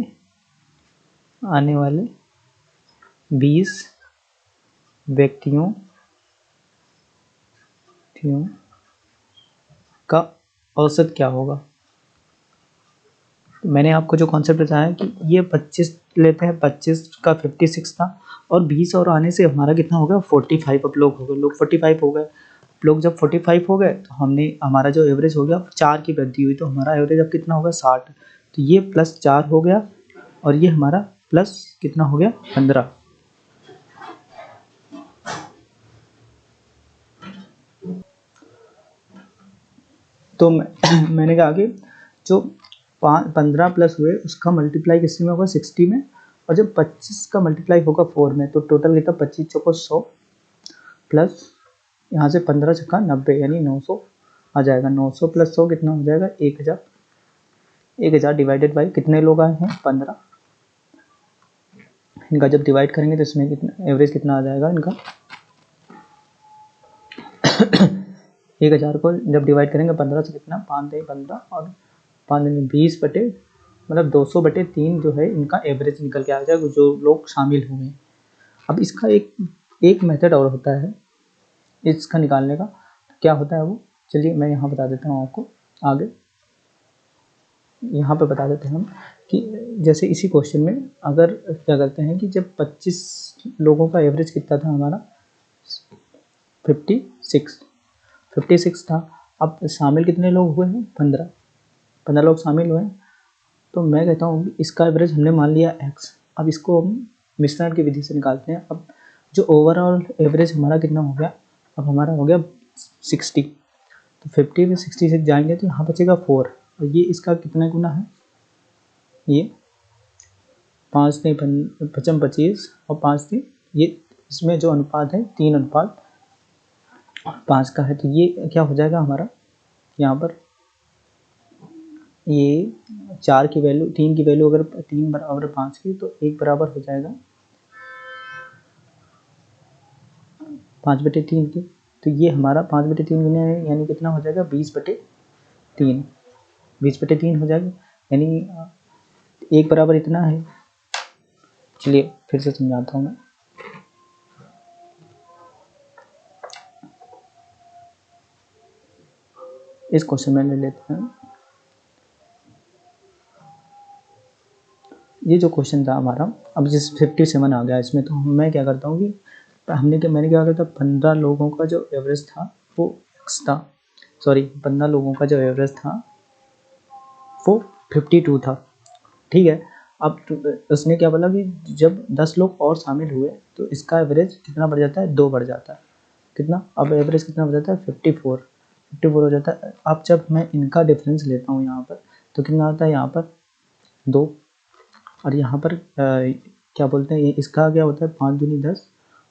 20 व्यक्तियों का औसत क्या होगा। तो मैंने आपको जो कॉन्सेप्ट बताया कि ये 25 लेते हैं, 25 का 56 था और 20 और आने से हमारा कितना हो गया 45। अब लोग 45 हो गए। लोग जब 45 हो गए तो हमारा जो एवरेज हो गया 4 की वृद्धि हुई, तो हमारा एवरेज अब कितना होगा 60। तो ये +4 हो गया और ये हमारा प्लस कितना हो गया 15। तो मैंने कहा कि जो 15 प्लस हुए उसका मल्टीप्लाई किस में होगा 60 में, और जब 25 का मल्टीप्लाई होगा 4 में, तो टोटल कितना 25 चौको 100 प्लस यहाँ से 15 छक्का 90 यानी 900 आ जाएगा। 900 प्लस 100 कितना हो जाएगा 1000। 1000 डिवाइडेड बाई कितने लोग आए हैं 15। इनका जब डिवाइड करेंगे तो इसमें कितना एवरेज कितना आ जाएगा इनका। 1000 को जब डिवाइड करेंगे 15 से कितना 5 दे 15 और 5 दिन 20 बटे मतलब 200/3 जो है इनका एवरेज निकल के आ जाएगा जो लोग शामिल हुए हैं। अब इसका एक मेथड और होता है इसका निकालने का। क्या होता है वो, चलिए मैं यहाँ बता देता हूँ आपको। आगे यहाँ पे बता देते हैं हम कि जैसे इसी क्वेश्चन में अगर क्या करते हैं कि जब 25 लोगों का एवरेज कितना था हमारा 56 था। अब शामिल कितने लोग हुए हैं 15 लोग शामिल हुए हैं। तो मैं कहता हूँ इसका एवरेज हमने मान लिया x। अब इसको हम मिश्रण की विधि से निकालते हैं। अब जो ओवरऑल एवरेज हमारा कितना हो गया, अब हमारा हो गया 60। तो 50 में 60 से जाएंगे तो यहाँ बचेगा 4 और ये इसका कितना गुना है, ये 5 नहीं 55 25 और 5 थी, ये इसमें जो अनुपात है 3:5 का है। तो ये क्या हो जाएगा हमारा यहाँ पर, ये 4 की वैल्यू 3 की वैल्यू अगर 3 बराबर 5 की तो 1 बराबर हो जाएगा 5/3 की। तो ये हमारा 5/3 गुना है यानी कितना हो जाएगा 20/3 हो जाएगा यानी 1 बराबर इतना है। चलिए फिर से समझाता हूँ मैं। इस क्वेश्चन में ले लेते हैं। ये जो क्वेश्चन था हमारा, अब जिस 57 आ गया इसमें, तो मैं क्या करता हूँ कि मैंने क्या करता 15 लोगों का जो एवरेज था वो x था, सॉरी 15 लोगों का जो एवरेज था वो 52 था, ठीक है। अब उसने क्या बोला कि जब 10 लोग और शामिल हुए तो इसका एवरेज कितना बढ़ जाता है 2 बढ़ जाता है। कितना, अब एवरेज कितना हो जाता है 54 हो जाता है। अब जब मैं इनका डिफरेंस लेता हूँ यहाँ पर तो कितना आता है यहाँ पर 2 और यहाँ पर क्या बोलते हैं, ये इसका क्या होता है 5 दूनी 10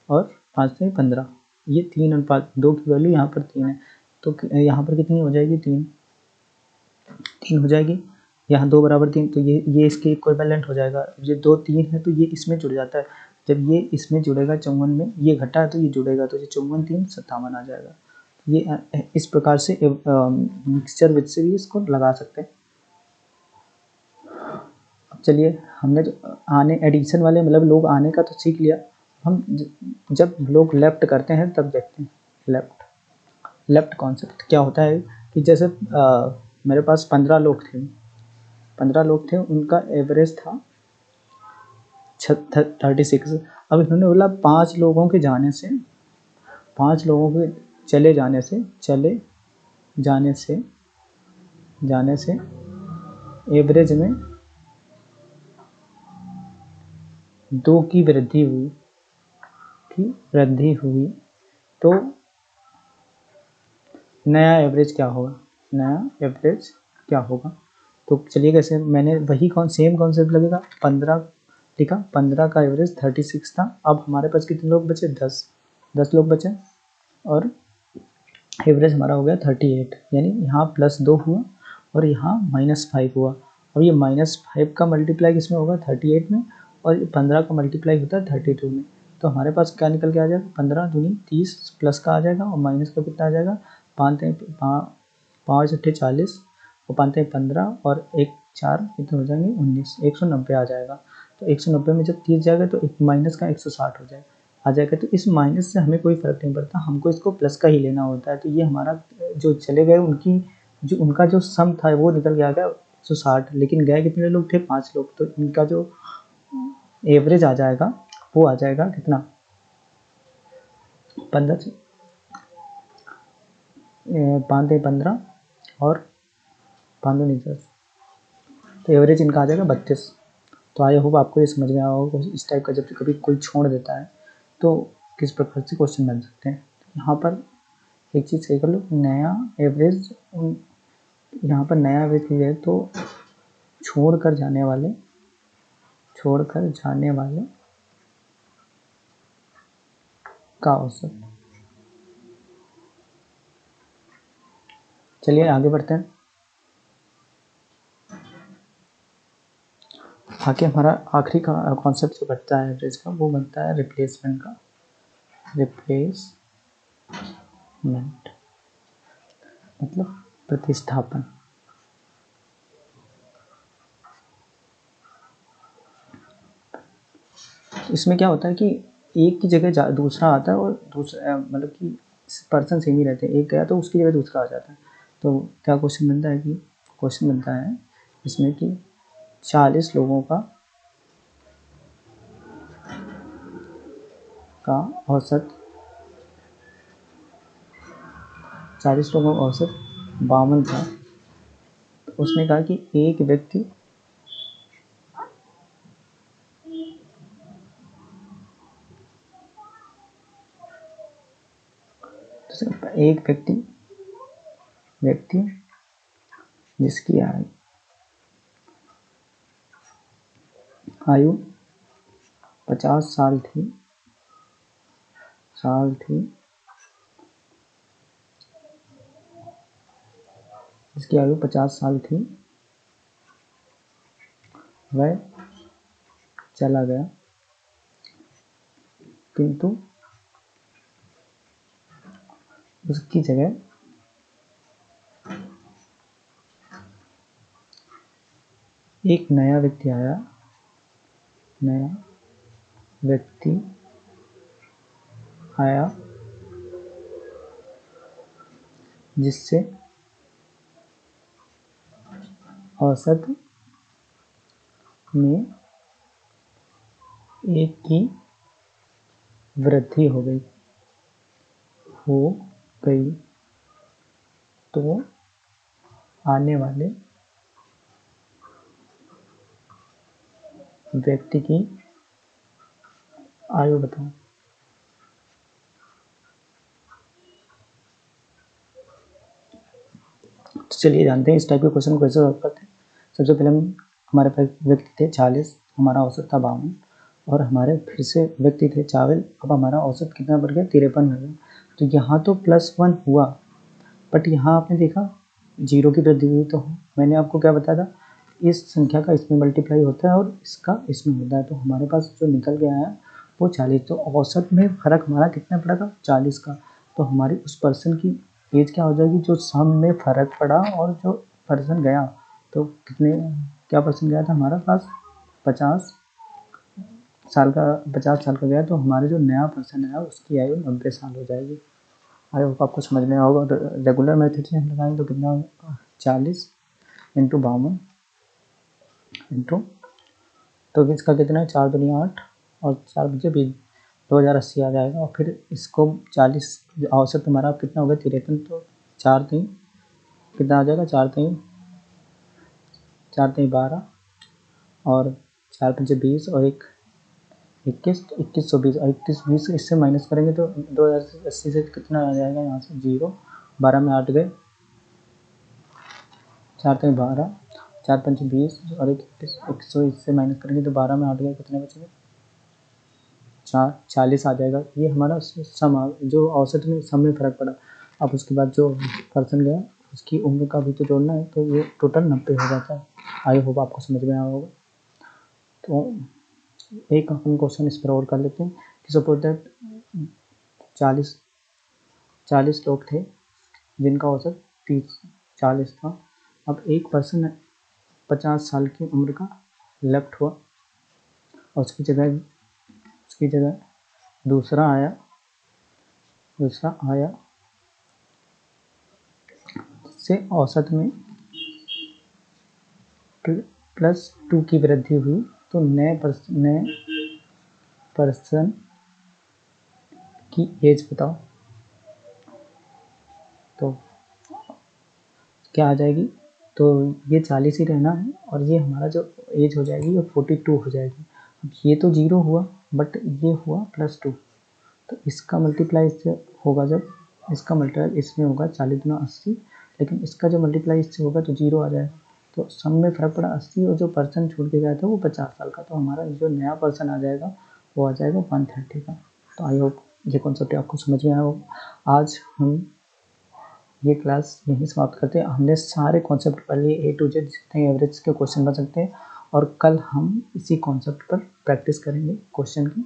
और 5 से 15, ये 3:2 की वैल्यू यहाँ पर 3 है। तो यहाँ पर कितनी हो जाएगी 3 हो जाएगी। यहाँ 2 बराबर 3 तो ये इसके इक्विवेलेंट हो जाएगा। ये 2 3 है तो ये इसमें जुड़ जाता है। जब ये इसमें जुड़ेगा 54 में, ये घटा है तो ये जुड़ेगा तो ये 54 3 57 आ जाएगा। ये इस प्रकार से मिक्सचर विद से भी इसको लगा सकते हैं। चलिए हमने जो आने एडिशन वाले मतलब लोग आने का तो सीख लिया। हम जब लोग लेफ्ट करते हैं तब देखते हैं लेफ्ट कॉन्सेप्ट क्या होता है कि जैसे मेरे पास 15 लोग थे उनका एवरेज था 36। अब इन्होंने बोला 5 लोगों के चले जाने से एवरेज में 2 की वृद्धि हुई, की वृद्धि हुई तो नया एवरेज क्या होगा, नया एवरेज क्या होगा। तो चलिए कैसे, मैंने वही सेम कॉन्सेप्ट लगेगा। 15 लिखा, 15 का एवरेज 36 था। अब हमारे पास कितने लोग बचे, 10 लोग बचे और एवरेज हमारा हो गया 38, यानी यहाँ +2 हुआ और यहाँ -5 हुआ। अब ये -5 का मल्टीप्लाई किसमें होगा, 38 में, और 15 का मल्टीप्लाई होता है 32 में। तो हमारे पास क्या निकल के आ जाएगा, 15 दूनी 30 प्लस का आ जाएगा और माइनस का कितना आ जाएगा, 5 8 40 और 5 15 और 1 4 कितने हो जाएंगे, 19, 190 आ जाएगा। तो 190 में जब 30 जाएगा तो एक माइनस का 160 हो जाएगा आ जाएगा। तो इस माइनस से हमें कोई फर्क नहीं पड़ता, हमको इसको प्लस का ही लेना होता है। तो ये हमारा जो चले गए उनका जो सम था वो निकल के आ गया 160, लेकिन गए कितने लोग थे, 5 लोग। तो इनका जो एवरेज आ जाएगा वो आ जाएगा कितना, 15 5 15 और 5 नहीं 10, तो एवरेज इनका आ जाएगा 32। तो आई होप आपको ये समझ में आया होगा। इस टाइप का जब कभी कोई छोड़ देता है तो किस प्रकार से क्वेश्चन बन सकते हैं। यहाँ पर एक चीज़ सही कर लो, नया एवरेज, यहाँ पर नया एवरेज लिया है तो छोड़कर जाने वाले का औसत। चलिए आगे बढ़ते हैं। आगे हमारा आखिरी का कॉन्सेप्ट जो बनता है एवरेज का, वो बनता है रिप्लेसमेंट का। रिप्लेसमेंट मतलब प्रतिस्थापन। इसमें क्या होता है कि एक की जगह दूसरा आता है और दूसरा मतलब कि पर्सन सेम ही रहते हैं, एक गया तो उसकी जगह दूसरा आ जाता है। तो क्या क्वेश्चन बनता है कि इसमें कि 40 लोगों का औसत 40 लोगों का औसत 52 था। तो उसने कहा कि एक व्यक्ति जिसकी आयु 50 साल थी जिसकी आयु 50 साल थी, वह चला गया, किंतु उसकी जगह एक नया व्यक्ति आया जिससे औसत में 1 की वृद्धि हो गई। तो आने वाले व्यक्ति की आयु बताओ। तो चलिए जानते हैं इस टाइप के क्वेश्चन को कैसे सॉल्व करते हैं। सबसे पहले हमारे पास व्यक्ति थे 40, हमारा औसत था 52, और हमारे फिर से व्यक्ति थे 40, अब हमारा औसत कितना बढ़ गया, 53 हो गया। तो यहाँ तो +1 हुआ, बट यहाँ आपने देखा 0 की वृद्धि हुई। तो मैंने आपको क्या बताया था, इस संख्या का इसमें मल्टीप्लाई होता है और इसका इसमें होता है। तो हमारे पास जो निकल के आया वो 40। तो औसत में फ़र्क हमारा कितना पड़ा था, 40 का। तो हमारी उस पर्सन की एज क्या हो जाएगी, जो सम में फ़र्क पड़ा और जो पर्सन गया, तो क्या पर्सन गया था हमारा पास, 50 साल का गया। तो हमारे जो नया पर्सन है उसकी आयु 90 साल हो जाएगी। आई होप आपको समझ में होगा। रेगुलर मेथड से हम लगाएंगे तो कितना होगा, 40 × 52 इंटू, तो इसका कितना है, 4 दूनी 8 और 4 बजे 20, 2080 आ जाएगा। और फिर इसको 40 औसत हमारा कितना होगा, 53। तो 4 3 कितना आ जाएगा, 4 3 12 और 4 5 20 और 1 21, 2120 और 2120 इससे माइनस करेंगे तो 2080 से कितना आ जाएगा, यहाँ से 0, 12 में 8 गए, 4 3 12, 4 5 20 और 21 इससे माइनस करेंगे तो 12 में 8 गए, कितने बचेंगे, 4 40 आ जाएगा। ये हमारा सम जो औसत में सम में फ़र्क पड़ा। अब उसके बाद जो पर्सन गया उसकी उम्र का भी तो जोड़ना है, तो ये टोटल 90 हो जाता है। आई होप आपको समझ में आया होगा। तो एक अपन क्वेश्चन इस पर और कर लेते हैं कि सपोज दैट 40 लोग थे जिनका औसत 40 था। अब एक पर्सन 50 साल की उम्र का लेफ्ट हुआ और उसकी जगह दूसरा आया से औसत में +2 की वृद्धि हुई, तो नए पर्सन की एज बताओ। तो क्या आ जाएगी, तो ये 40 ही रहना है और ये हमारा जो एज हो जाएगी वो 42 हो जाएगी। अब ये तो 0 हुआ बट ये हुआ +2, तो इसका मल्टीप्लाई इससे होगा, जब इसका मल्टीप्लाई इसमें होगा 40 × 80, लेकिन इसका जो मल्टीप्लाई इससे होगा तो 0 आ जाएगा। तो सम में फ़र्क पड़ा 80 और जो पर्सन छूट के गया था वो 50 साल का, तो हमारा जो नया पर्सन आ जाएगा वो आ जाएगा 130 का। तो आई होप ये कॉन्सेप्ट आपको समझ में आया होगा। आज हम ये क्लास यहीं समाप्त करते हैं। हमने सारे कॉन्सेप्ट पढ़ लिए A to Z, जितने एवरेज के क्वेश्चन बन सकते हैं, और कल हम इसी कॉन्सेप्ट पर प्रैक्टिस करेंगे, क्वेश्चन की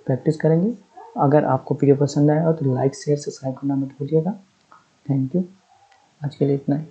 प्रैक्टिस करेंगे। अगर आपको वीडियो पसंद आया हो तो लाइक शेयर सब्सक्राइब करना मत भूलिएगा। थैंक यू, आज के लिए इतना ही।